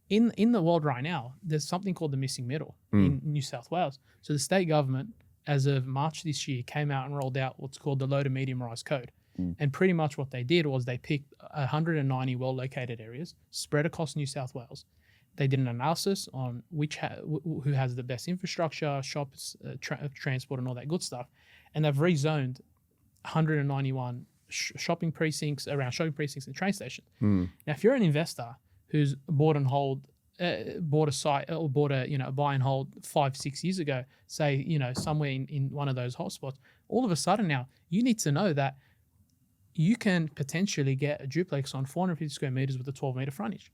In the world right now, there's something called the missing middle in New South Wales. So the state government, as of March this year, came out and rolled out what's called the low to medium rise code. And pretty much what they did was they picked 190 well-located areas spread across New South Wales. They did an analysis on who has the best infrastructure, shops, transport, and all that good stuff. And they've rezoned 191 shopping precincts around shopping precincts and train stations. Now, if you're an investor who's bought a site or bought a buy and hold 5-6 years ago, say, somewhere in one of those hotspots, all of a sudden now you need to know that you can potentially get a duplex on 450 square meters with a 12-meter frontage.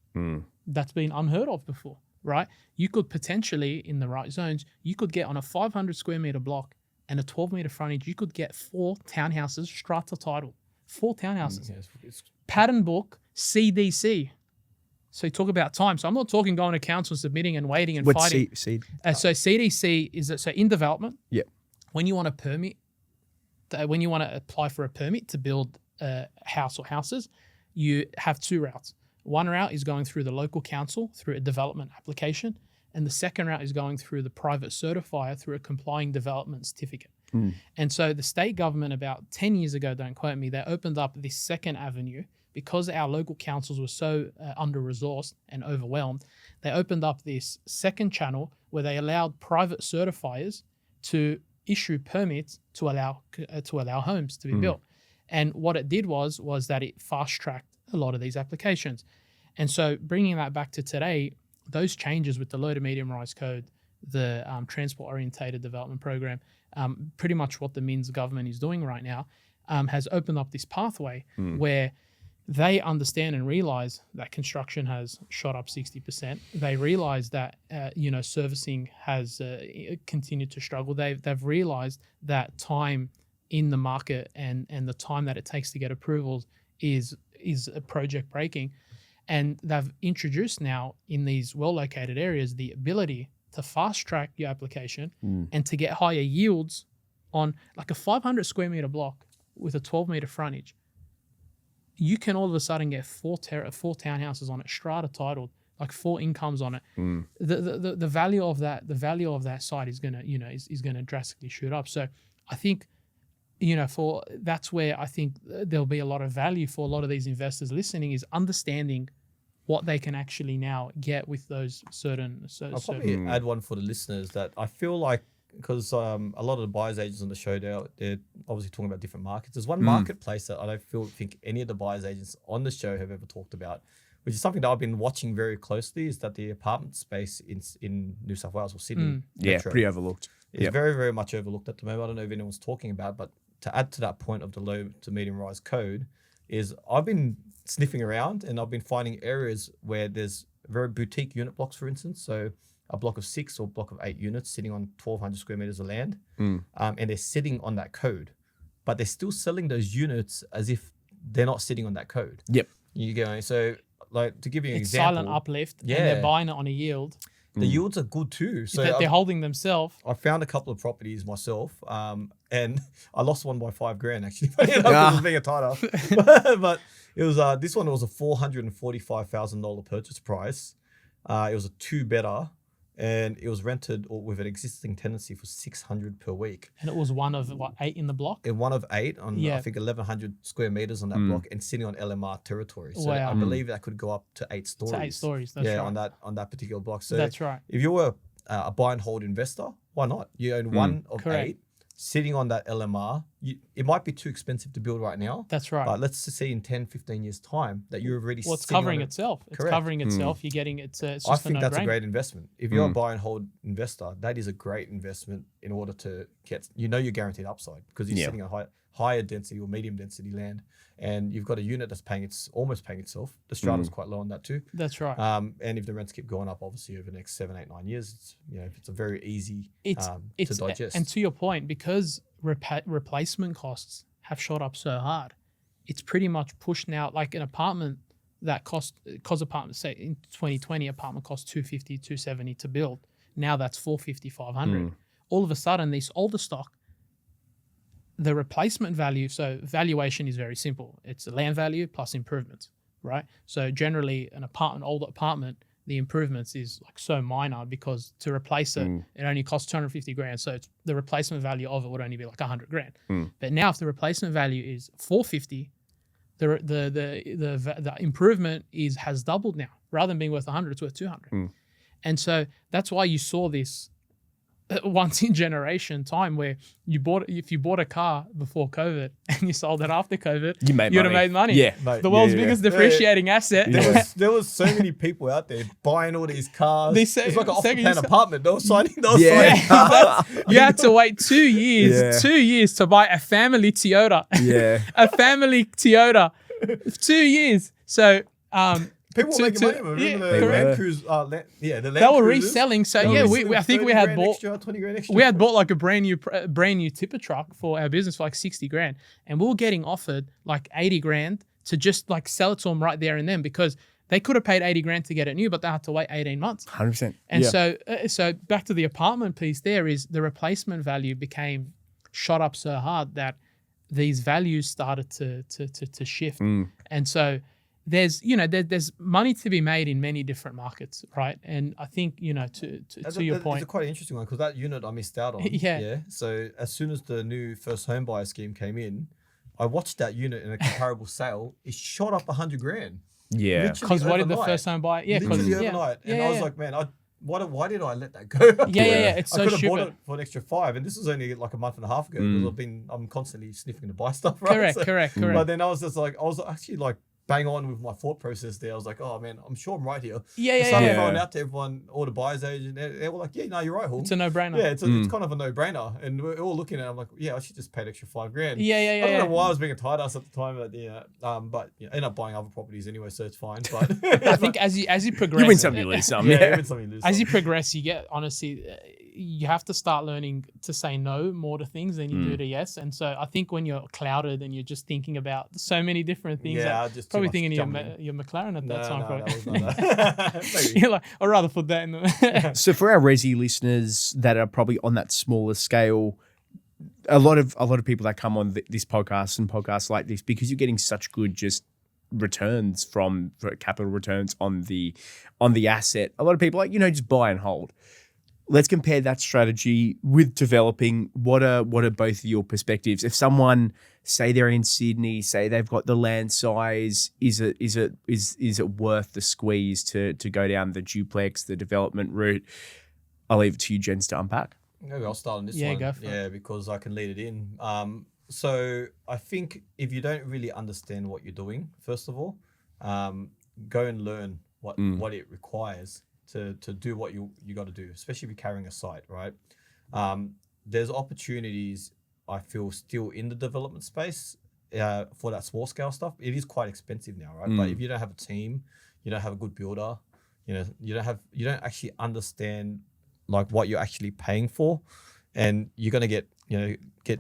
That's been unheard of before, right? You could potentially, in the right zones, you could get on a 500 square meter block and a 12-meter frontage, you could get 4 townhouses strata title. 4 townhouses. Pattern book, CDC. So you talk about time. So I'm not talking going to council, submitting and waiting and fighting. So CDC is so in development. Yeah. When you want a permit, when you want to apply for a permit to build a house or houses, you have 2 routes. One route is going through the local council through a development application, and the second route is going through the private certifier through a complying development certificate. And so the state government about 10 years ago, don't quote me, they opened up this second avenue because our local councils were so under-resourced and overwhelmed. They opened up this second channel where they allowed private certifiers to issue permits to allow homes to be built. And what it did was that it fast-tracked a lot of these applications. And so bringing that back to today, those changes with the low to medium rise code, the transport-orientated development program, pretty much what the Min's government is doing right now, has opened up this pathway where they understand and realize that construction has shot up 60%. They realize that servicing has continued to struggle. They've realized that time in the market and the time that it takes to get approvals is a project breaking. And they've introduced now in these well-located areas the ability to fast-track your application and to get higher yields on like a 500 square meter block. with a 12-meter frontage, you can all of a sudden get four townhouses on it, strata titled, like 4 incomes on it. The value of that site is gonna, is gonna drastically shoot up. So I think, that's where I think there'll be a lot of value for a lot of these investors listening, is understanding what they can actually now get with those certain. I'll probably add one for the listeners that I feel like, because a lot of the buyers agents on the show, they're obviously talking about different markets. There's one marketplace that I don't think any of the buyers agents on the show have ever talked about, which is something that I've been watching very closely, is that the apartment space in New South Wales or Sydney. Yeah, pretty overlooked. It's very, very much overlooked at the moment. I don't know if anyone's talking about it, but to add to that point of the low to medium rise code, is I've been sniffing around and I've been finding areas where there's very boutique unit blocks, for instance. So a block of 6 or block of 8 units sitting on 1,200 square meters of land, and they're sitting on that code, but they're still selling those units as if they're not sitting on that code. Yep. You go, so like to give you an it's example, silent uplift, and they're buying it on a yield. The yields are good too. So They're holding themselves. I found a couple of properties myself, and I lost one by $5,000 actually. Because it was being a tighter. But it was this one was a $445,000 purchase price. It was a 2-bedder, and it was rented with an existing tenancy for $600 per week. And it was one of 8 in the block. And one of 8 on I think 1,100 square meters on that block, and sitting on LMR territory. So I believe that could go up to 8 stories. To 8 stories. That's right. on that particular block. So that's right. If you're a buy and hold investor, why not? You own one of Correct. 8 sitting on that LMR. It might be too expensive to build right now. That's right. But let's just see in 10, 15 years time that you're already it's covering itself. It's covering itself. You're getting it's just I think that's a no-brainer. great investment. If you're a buy and hold investor, that is a great investment in order to get, you're guaranteed upside, because you're sitting on higher density or medium density land, and you've got a unit that's almost paying itself. The strata's quite low on that too. That's right. And if the rents keep going up, obviously over the next 7, 8, 9 years, it's a very easy to digest. And to your point, because replacement costs have shot up so hard, it's pretty much pushed now. Like an apartment that because apartments, say in 2020, apartment cost $250, $270 to build. Now that's $450, $500. All of a sudden, this older stock, the replacement value, so valuation is very simple. It's the land value plus improvements, right? So generally, an older apartment, the improvements is like so minor, because to replace it, it only costs $250,000. So the replacement value of it would only be like $100,000. But now, if the replacement value is $450, the improvement has doubled now. Rather than being worth $100, it's worth $200. And so that's why you saw this once in generation time, where if you bought a car before COVID and you sold it after COVID, you'd have made money. Yeah, mate, the world's biggest depreciating asset. There was so many people out there buying all these cars. It's like an off-the-plan apartment. They were signing. You had to wait 2 years, 2 years to buy a family Toyota. Yeah, a family Toyota, 2 years. So. People were making money. Remember the Land Cruise? The Land They were Cruisers? reselling. So I think we had bought extra, 20 grand extra. We had bought like a brand new tipper truck for our business for like 60 grand, and we were getting offered like 80 grand to just like sell it to them right there and then, because they could have paid 80 grand to get it new, but they had to wait 18 months. 100%. And so back to the apartment piece, there is the replacement value became shot up so hard that these values started to shift, and so. There's money to be made in many different markets, right? And I think, to your point. It's a quite interesting one, because that unit I missed out on. Yeah. So as soon as the new first home buyer scheme came in, I watched that unit in a comparable sale. It shot up $100,000. Yeah. Because what did the first home buyer? Yeah. Literally overnight. And I was like, man, why did I let that go? It's so I could have stupid. bought it for an extra $5,000, and this was only like a month and a half ago, because I'm constantly sniffing to buy stuff, right? Correct. But then I was actually like, bang on with my thought process there. I was like, oh man, I'm sure I'm right here. I started throwing out to everyone, all the buyers agent. They were like, yeah, no, you're right, Hall. It's a no-brainer. Yeah, it's kind of a no-brainer. And we're all looking at it. I'm like, yeah, I should just pay an extra $5,000. I don't know why I was being a tight ass at the time, but I ended up buying other properties anyway, so it's fine. But I think as you progress, you win some, you lose some. You win some, you lose some. As you progress, you get, honestly, you have to start learning to say no more to things than you do to yes. And so I think when you're clouded and you're just thinking about so many different things, just probably thinking your McLaren at that time. No, that was not that. You're like, I'd rather put that in the... So for our resi listeners that are probably on that smaller scale, a lot of people that come on this podcast and podcasts like this, because you're getting such good just returns for capital returns on the asset. A lot of people just buy and hold. Let's compare that strategy with developing. What are both of your perspectives? If someone, say they're in Sydney, say they've got the land size, is it worth the squeeze to go down the duplex, the development route? I'll leave it to you, gents, to unpack. Maybe I'll start on this one. Yeah, go for it. Yeah, because I can lead it in. So I think if you don't really understand what you're doing, first of all, go and learn what it requires to do what you got to do, especially if you're carrying a site, right? There's opportunities, I feel, still in the development space for that small scale stuff. It is quite expensive now, right? But if you don't have a team, you don't have a good builder, you don't actually understand like what you're actually paying for, and you're going to get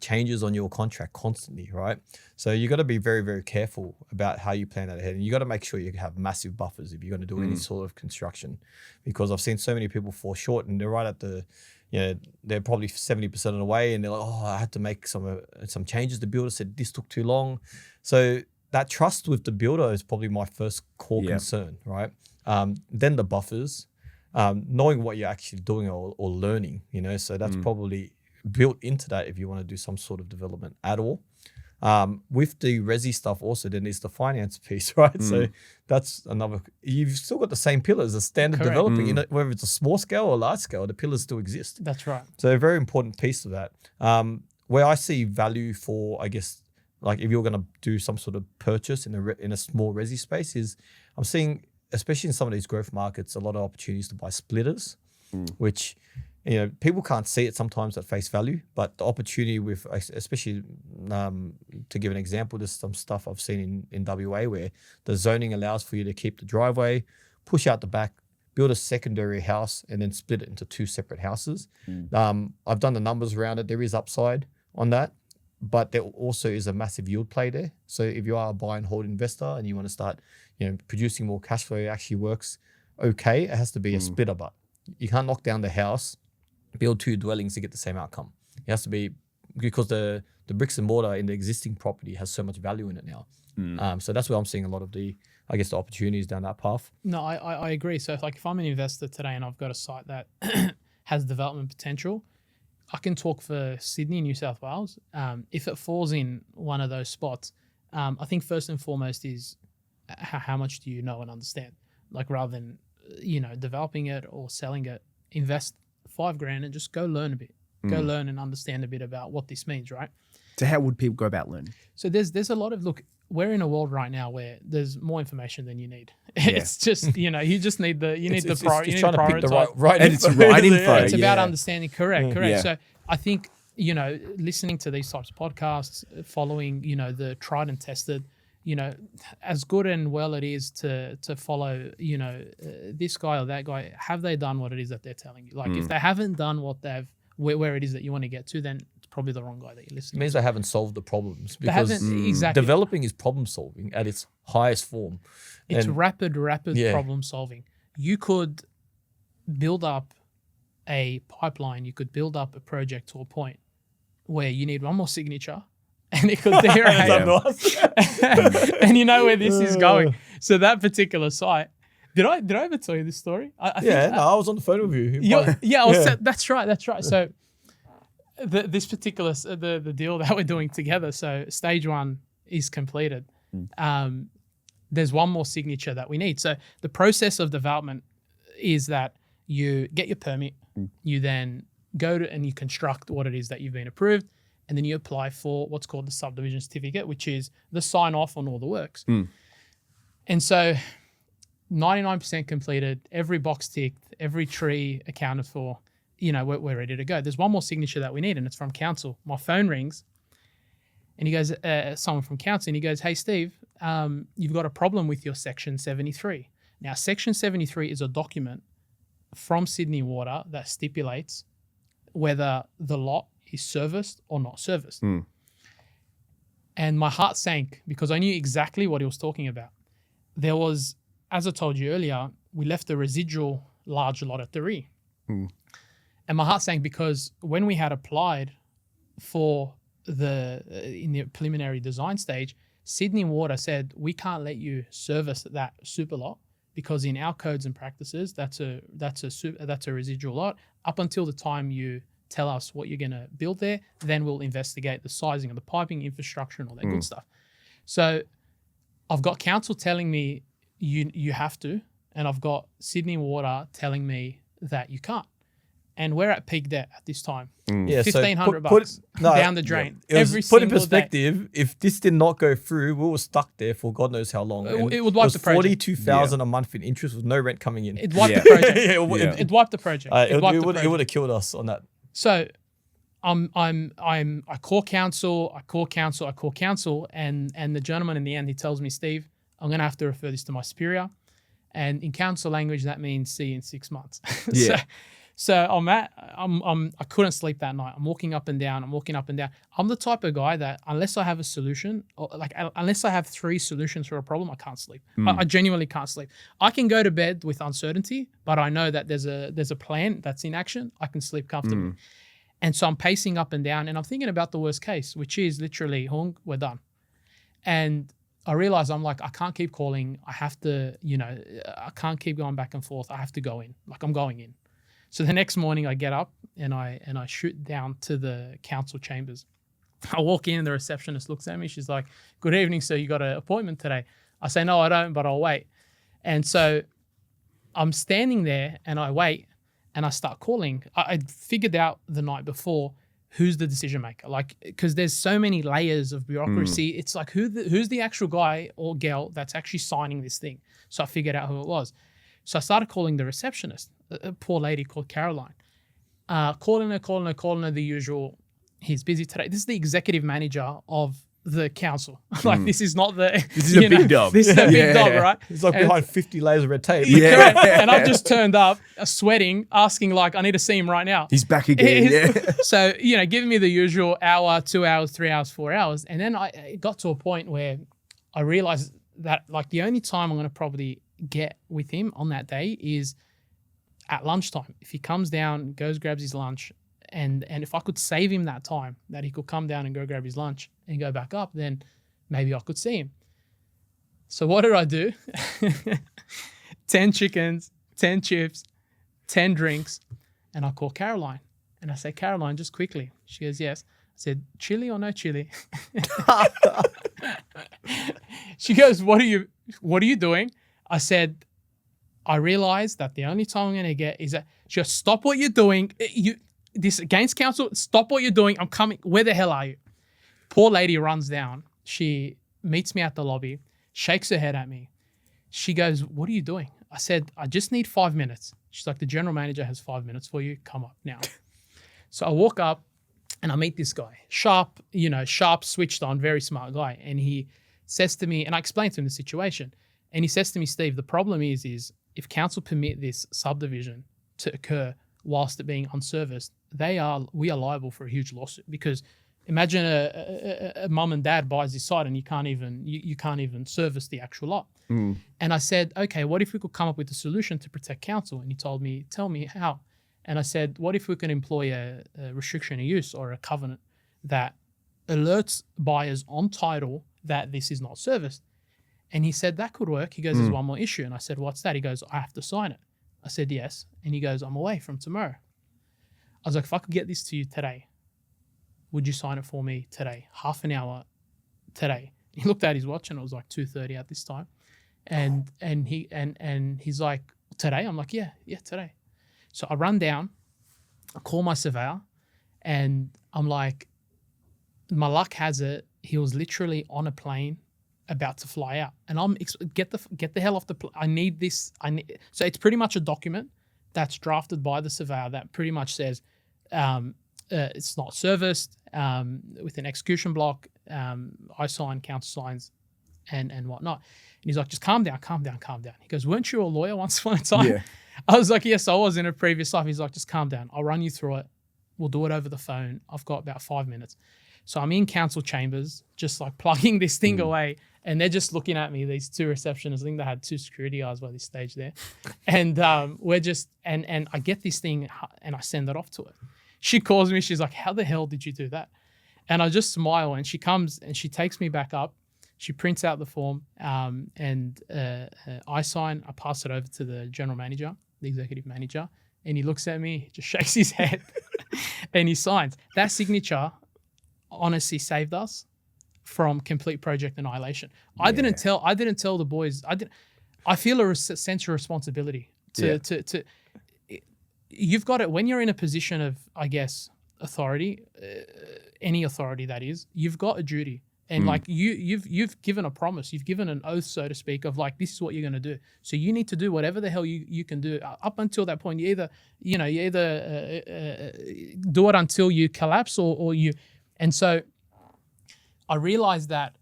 changes on your contract constantly, right? So you got to be very, very careful about how you plan that ahead, and you got to make sure you have massive buffers if you're going to do any sort of construction, because I've seen so many people fall short, and they're right at the, they're probably 70% of the way, and they're like, oh, I had to make some changes. The builder said this took too long. So that trust with the builder is probably my first core concern, right? Then the buffers, knowing what you're actually doing or learning, so that's probably built into that if you want to do some sort of development at all. With the resi stuff also, then is the finance piece, right? So that's another, you've still got the same pillars as standard developing, whether it's a small scale or large scale, the pillars still exist. That's right. So a very important piece of that. Where I see value for, I guess, like if you're going to do some sort of purchase in a small resi space, is I'm seeing, especially in some of these growth markets, a lot of opportunities to buy splitters, which, people can't see it sometimes at face value, but the opportunity with, especially to give an example, there's some stuff I've seen in WA where the zoning allows for you to keep the driveway, push out the back, build a secondary house, and then split it into two separate houses. I've done the numbers around it. There is upside on that, but there also is a massive yield play there. So if you are a buy and hold investor and you want to start, producing more cash flow, it actually works okay. It has to be a splitter, but you can't knock down the house, build two dwellings to get the same outcome. It has to be, because the bricks and mortar in the existing property has so much value in it now. So that's where I'm seeing a lot of the opportunities down that path. No, I agree. So if I'm an investor today and I've got a site that has development potential, I can talk for Sydney, New South Wales. If it falls in one of those spots, I think first and foremost is how much do you know and understand? Like, rather than, developing it or selling it, invest $5,000 and just go learn a bit. Go learn and understand a bit about what this means, right? So how would people go about learning? So there's a lot of, we're in a world right now where there's more information than you need. It's just, you just need the priority. It's trying to pick the right and info. it's right info. It's about understanding. Correct. Yeah. So I think, listening to these types of podcasts, following, the tried and tested, as good and well it is to follow, this guy or that guy, have they done what it is that they're telling you? Like, if they haven't done what where it is that you want to get to, then it's probably the wrong guy that you're listening to. It means they haven't solved the problems, They because haven't, exactly. developing is problem solving at its highest form. It's And- rapid problem solving. You could build up a pipeline, you could build up a project to a point where you need one more signature, and it could deteriorate. And you know where this is going. So that particular site, did I ever tell you this story? I think, I was on the phone with you. That's right. So this particular the deal that we're doing together. So stage 1 is completed. There's one more signature that we need. So the process of development is that you get your permit, you then go to and you construct what it is that you've been approved, and then you apply for what's called the subdivision certificate, which is the sign off on all the works. And so 99% completed, every box ticked, every tree accounted for, we're ready to go. There's one more signature that we need, and it's from council. My phone rings, and he goes, someone from council, and he goes, hey, Steve, you've got a problem with your Section 73. Now, Section 73 is a document from Sydney Water that stipulates whether the lot is serviced or not serviced. And my heart sank because I knew exactly what he was talking about. There was, as I told you earlier, we left a residual large lot at the rear. And my heart sank because when we had applied for in the preliminary design stage, Sydney Water said, we can't let you service that super lot because in our codes and practices, that's a residual lot. Up until the time you tell us what you're going to build there, then we'll investigate the sizing of the piping infrastructure and all that good stuff. So I've got council telling me you have to, and I've got Sydney Water telling me that you can't. And we're at peak debt at this time. Yeah, $1,500 down the drain. Every put in single perspective, if this did not go through, we were stuck there for God knows how long. It would wipe the project. $42,000 a month in interest with no rent coming in. It wiped the project. Yeah. It wiped the project. It would have killed us on that. So I call council, and the gentleman in the end, he tells me, Steve, I'm going to have to refer this to my superior. And in council language, that means see you in 6 months. Yeah. So I couldn't sleep that night. I'm walking up and down. I'm the type of guy that unless I have a solution, or unless I have 3 solutions for a problem, I can't sleep. I genuinely can't sleep. I can go to bed with uncertainty, but I know that there's a plan that's in action. I can sleep comfortably. And so I'm pacing up and down, and I'm thinking about the worst case, which is literally, Hung, we're done. And I realize I'm like, I can't keep calling. I have to, I can't keep going back and forth. I have to go in. Like, I'm going in. So the next morning I get up and I shoot down to the council chambers. I walk in and the receptionist looks at me. She's like, good evening, sir. You got an appointment today? I say, no, I don't, but I'll wait. And so I'm standing there and I wait and I start calling. I figured out the night before who's the decision maker, like, because there's so many layers of bureaucracy. It's like, who's the actual guy or girl that's actually signing this thing? So I figured out who it was. So I started calling the receptionist, a poor lady called Caroline. Calling her, the usual, he's busy today. This is the executive manager of the council. Like, this is not the... This is a big dog. This is a big dog, right? It's like behind 50 layers of red tape. Yeah. And I've just turned up, sweating, asking like, I need to see him right now. He's back again. So, giving me the usual hour, 2 hours, 3 hours, 4 hours. And then it got to a point where I realized that like the only time I'm going to probably get with him on that day is at lunchtime. If he comes down, goes, grabs his lunch, and if I could save him that time, that he could come down and go grab his lunch and go back up, then maybe I could see him. So what did I do? 10 chickens, 10 chips, 10 drinks, and I call Caroline. And I say, Caroline, just quickly. She goes, yes. I said, chili or no chili? She goes, what are you doing? I said, I realized that the only time I'm going to get is that just stop what you're doing. This against council, stop what you're doing. I'm coming. Where the hell are you? Poor lady runs down. She meets me at the lobby, shakes her head at me. She goes, what are you doing? I said, I just need 5 minutes. She's like, the general manager has 5 minutes for you. Come up now. So I walk up and I meet this guy, sharp, switched on, very smart guy. And he says to me, and I explained to him the situation. And he says to me, Steve, the problem is if council permit this subdivision to occur whilst it being unserviced, we are liable for a huge lawsuit. Because imagine a mum and dad buys this site and you can't even service the actual lot. And I said, okay, what if we could come up with a solution to protect council? And he told me, tell me how. And I said, what if we can employ a restriction of use or a covenant that alerts buyers on title that this is not serviced? And he said, that could work. He goes, there's one more issue. And I said, what's that? He goes, I have to sign it. I said, yes. And he goes, I'm away from tomorrow. I was like, if I could get this to you today, would you sign it for me today? Half an hour today. He looked at his watch and it was like 2:30 at this time. And he's like, today? I'm like, yeah, today. So I run down, I call my surveyor, and I'm like, my luck has it, he was literally on a plane about to fly out, and I'm get the hell off the plane. I need this. So it's pretty much a document that's drafted by the surveyor that pretty much says it's not serviced with an execution block. I sign, council signs, and whatnot. And he's like, just calm down. He goes, weren't you a lawyer once upon a time? Yeah. I was like, yes, I was in a previous life. He's like, just calm down. I'll run you through it. We'll do it over the phone. I've got about 5 minutes. So I'm in council chambers, just like plugging this thing away. And they're just looking at me, these two receptionists. I think they had 2 security guards by this stage there. And we're just, and I get this thing and I send it off to her. She calls me. She's like, how the hell did you do that? And I just smile, and she comes and she takes me back up. She prints out the form, and I sign. I pass it over to the general manager, the executive manager, and he looks at me, just shakes his head, and he signs. That signature honestly saved us from complete project annihilation. I didn't tell the boys. I feel a sense of responsibility to you've got it when you're in a position of, I guess, authority, any authority that is, you've got a duty. And like you've given a promise, you've given an oath, so to speak, of like, this is what you're going to do. So you need to do whatever the hell you can do. Up until that point, you either do it until you collapse or you. And so I realized that,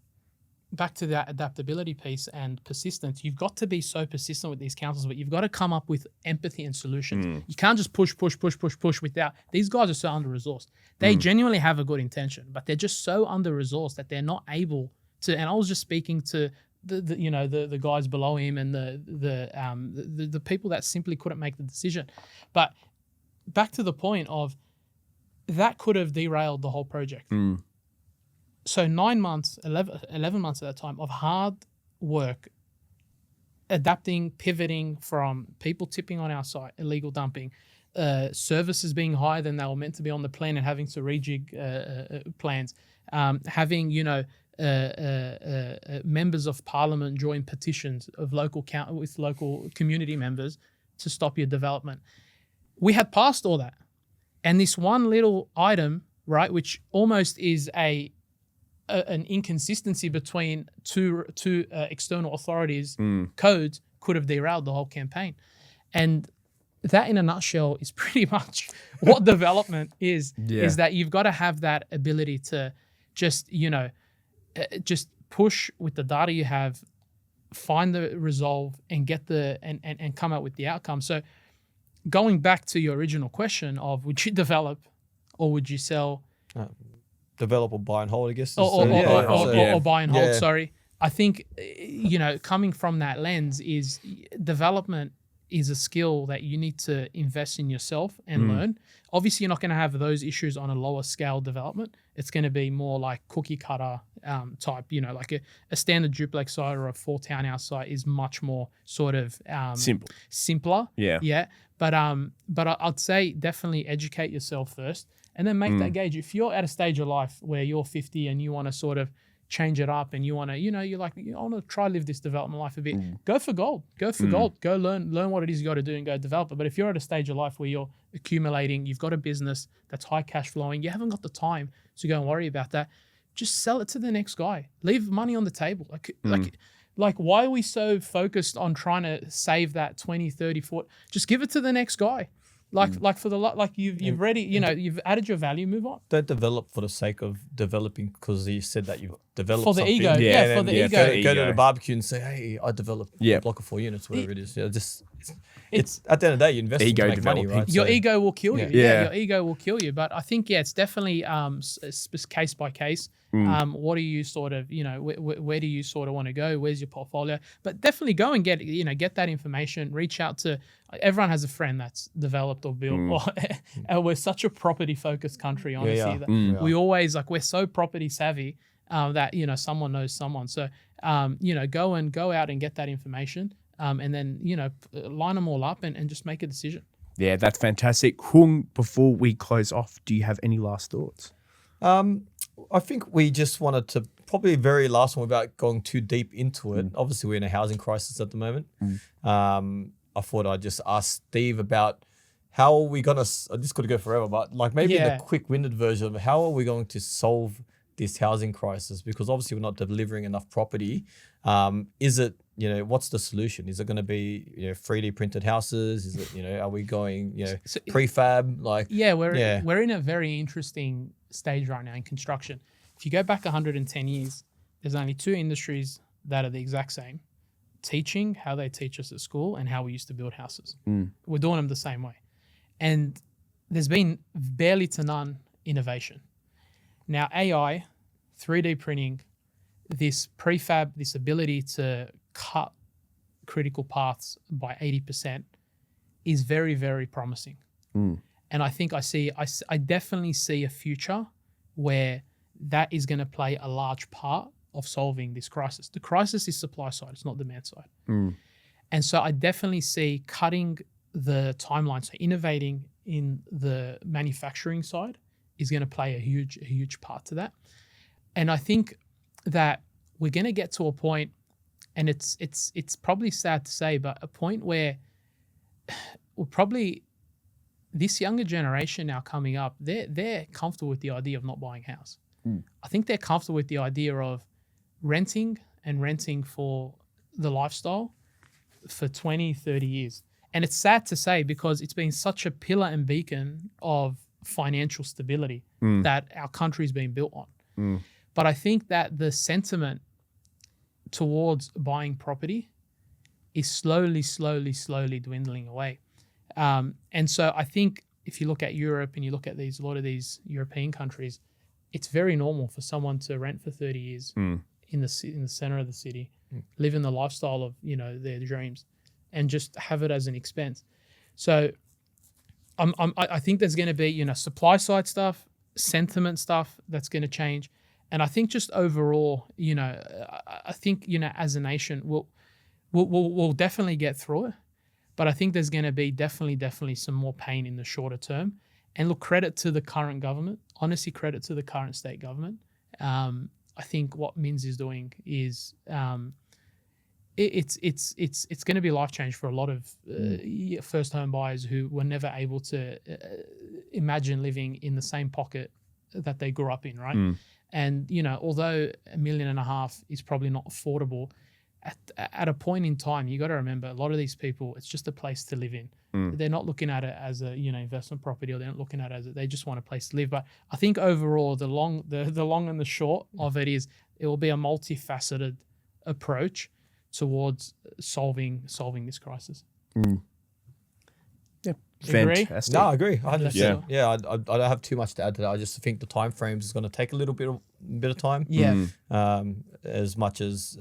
back to that adaptability piece and persistence, you've got to be so persistent with these councils, but you've got to come up with empathy and solutions. You can't just push without. These guys are so under-resourced. They genuinely have a good intention, but they're just so under-resourced that they're not able to. And I was just speaking to the guys below him and the people that simply couldn't make the decision. But back to the point of that could have derailed the whole project. So 9 months, 11 months at that time of hard work, adapting, pivoting from people tipping on our site, illegal dumping, services being higher than they were meant to be on the plan and having to rejig plans, having, members of parliament join petitions of with local community members to stop your development. We had passed all that. And this one little item, right, which almost is an inconsistency between two external authorities' codes, could have derailed the whole campaign. And that, in a nutshell, is pretty much what development is. Is that you've got to have that ability to just push with the data you have, find the resolve, and get and come out with the outcome. So going back to your original question of, would you develop or would you sell? Develop or buy and hold, I guess. Or buy and hold, sorry. I think, coming from that lens, is development is a skill that you need to invest in yourself and learn. Obviously, you're not going to have those issues on a lower scale development. It's going to be more like cookie cutter type, like a standard duplex site or a 4 townhouse site is much more sort of simpler. Yeah. But I'd say definitely educate yourself first. And then make that gauge. If you're at a stage of life where you're 50 and you want to sort of change it up and you want to, you're like, I want to try live this development life a bit, go for gold. Go for gold. Go learn what it is you got to do and go develop it. But if you're at a stage of life where you're accumulating, you've got a business that's high cash flowing, you haven't got the time to go and worry about that, just sell it to the next guy. Leave money on the table. Like why are we so focused on trying to save that 20, 30, 40? Just give it to the next guy. You've already, you've added your value, move on. Don't develop for the sake of developing because you said that you've developed for the something. ego. For the ego. Go to the barbecue and say, hey, I developed a block of 4 units, whatever it is. It's at the end of the day, you invest to make money, right? Your ego will kill you. Your ego will kill you. But I think, it's definitely case by case. What do you sort of, where do you sort of want to go? Where's your portfolio? But definitely go and get that information. Reach out to, everyone has a friend that's developed or built. We're such a property focused country, honestly. We always we're so property savvy that someone knows someone. So go out and get that information, and then line them all up and just make a decision. Yeah, that's fantastic. Hung, before we close off, do you have any last thoughts? I think we just wanted to, probably very last one without going too deep into it. Obviously, we're in a housing crisis at the moment. I thought I'd just ask Steve about how are we going to, this could go forever, but maybe the quick-winded version of how are we going to solve this housing crisis? Because obviously we're not delivering enough property. Is it, what's the solution? Is it going to be, 3D printed houses? Is it, are we going, prefab? We're in a very interesting stage right now in construction. If you go back 110 years, there's only 2 industries that are the exact same. Teaching, how they teach us at school, and how we used to build houses. We're doing them the same way. And there's been barely to none innovation. Now, AI, 3D printing, this prefab, this ability to cut critical paths by 80% is very, very promising. And I think I definitely see a future where that is going to play a large part of solving this crisis. The crisis is supply side, it's not demand side. And so I definitely see cutting the timeline, so innovating in the manufacturing side is going to play a huge part to that. And I think that we're going to get to a point, and it's probably sad to say, but a point where we're probably, this younger generation now coming up, they're comfortable with the idea of not buying a house. I think they're comfortable with the idea of renting for the lifestyle for 20, 30 years. And it's sad to say because it's been such a pillar and beacon of financial stability that our country's been built on. But I think that the sentiment towards buying property is slowly dwindling away. And so I think if you look at Europe and you look at a lot of these European countries, it's very normal for someone to rent for 30 years in the center of the city, live in the lifestyle of their dreams, and just have it as an expense. So I think there's going to be supply side stuff, sentiment stuff that's going to change, and I think just overall, I think as a nation we'll definitely get through it, but I think there's going to be definitely some more pain in the shorter term. And look, credit to the current government. Honestly, credit to the current state government. I think what Mins is doing is it's going to be a life change for a lot of first home buyers who were never able to imagine living in the same pocket that they grew up in, right? And although $1.5 million is probably not affordable, at a point in time, you got to remember a lot of these people, it's just a place to live in. They're not looking at it as a investment property, or they're not looking at it as they just want a place to live. But I think overall, the long and the short of it is it will be a multifaceted approach towards solving this crisis. Yeah, Agree? fantastic. No, I agree. 100%. Yeah. I don't have too much to add to that. I just think the time frames is going to take a little bit of time. Yeah. As much as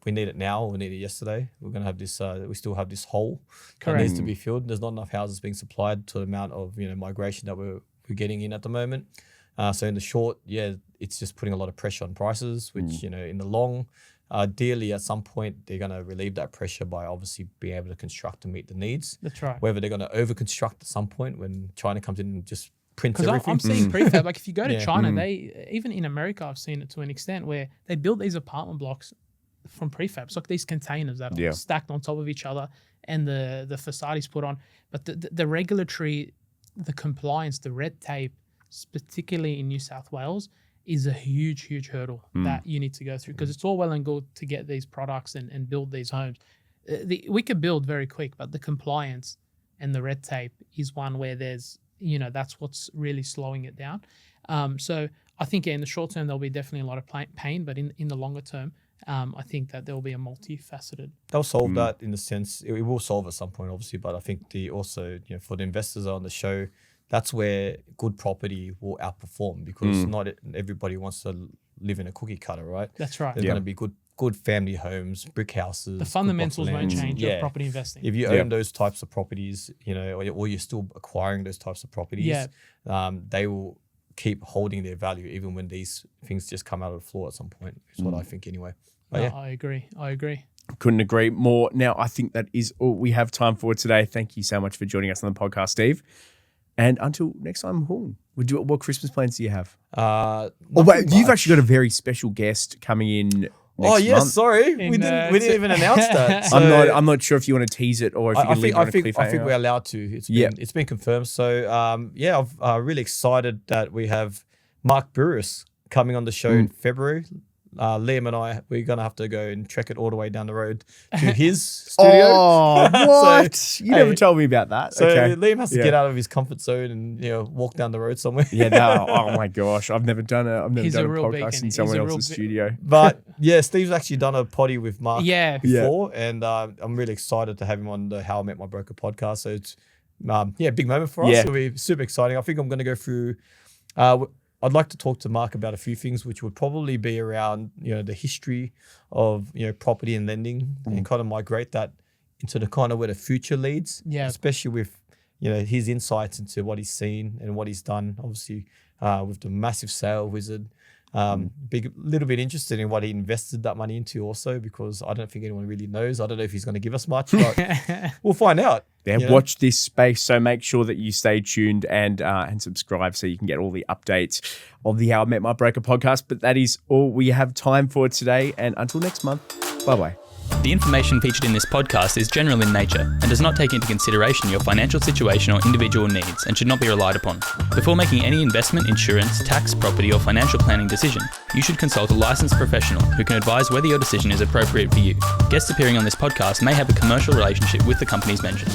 we need it now, we need it yesterday. We're going to have this. We still have this hole that needs to be filled. There's not enough houses being supplied to the amount of migration that we're getting in at the moment. So in the short, it's just putting a lot of pressure on prices, which in the long, ideally at some point they're going to relieve that pressure by obviously being able to construct to meet the needs. That's right. Whether they're going to over construct at some point when China comes in and just prints everything. I'm seeing prefab. Like if you go to China, they even in America, I've seen it to an extent where they build these apartment blocks from prefab. It's like these containers that are stacked on top of each other, and the facade is put on. But the regulatory, the compliance, the red tape, particularly in New South Wales, is a huge hurdle that you need to go through, because it's all well and good to get these products and build these homes. We could build very quick, but the compliance and the red tape is one where there's that's what's really slowing it down. So I think in the short term there'll be definitely a lot of pain, but in the longer term, I think that there will be a multifaceted. They'll solve that in the sense it will solve at some point, obviously. But I think also for the investors on the show, that's where good property will outperform, because not everybody wants to live in a cookie cutter, right? That's right. There's going to be good family homes, brick houses. The fundamentals won't change of property investing. If you own those types of properties, or you're still acquiring those types of properties, they will keep holding their value even when these things just come out of the floor at some point. Is what I think anyway. But I agree. Couldn't agree more. Now, I think that is all we have time for today. Thank you so much for joining us on the podcast, Steve. And until next time, what Christmas plans do you have? You've actually got a very special guest coming in next month. Sorry. We didn't even announce that. So I'm not sure if you want to tease it or if you can leave it on a cliffhanger. I think we're allowed to. It's been confirmed. So, I'm really excited that we have Mark Burris coming on the show in February. Liam and I, we're going to have to go and trek it all the way down the road to his studio. Oh, what? You never told me about that. So okay. Liam has to get out of his comfort zone and walk down the road somewhere. Oh my gosh. I've never done a podcast in someone else's studio. But Steve's actually done a potty with Mark before, and I'm really excited to have him on the How I Met My Broker podcast. So it's big moment for us. It'll be super exciting. I think I'm going to go through I'd like to talk to Mark about a few things, which would probably be around, the history of, property and lending, and kind of migrate that into the kind of where the future leads, especially with, his insights into what he's seen and what he's done. Obviously, with the massive sale wizard. Little bit interested in what he invested that money into also, because I don't think anyone really knows. I don't know if he's going to give us much, but we'll find out. Yeah, watch this space. So make sure that you stay tuned and subscribe so you can get all the updates of the How I Met My Broker podcast. But that is all we have time for today. And until next month, bye-bye. The information featured in this podcast is general in nature and does not take into consideration your financial situation or individual needs and should not be relied upon. Before making any investment, insurance, tax, property or financial planning decision, you should consult a licensed professional who can advise whether your decision is appropriate for you. Guests appearing on this podcast may have a commercial relationship with the companies mentioned.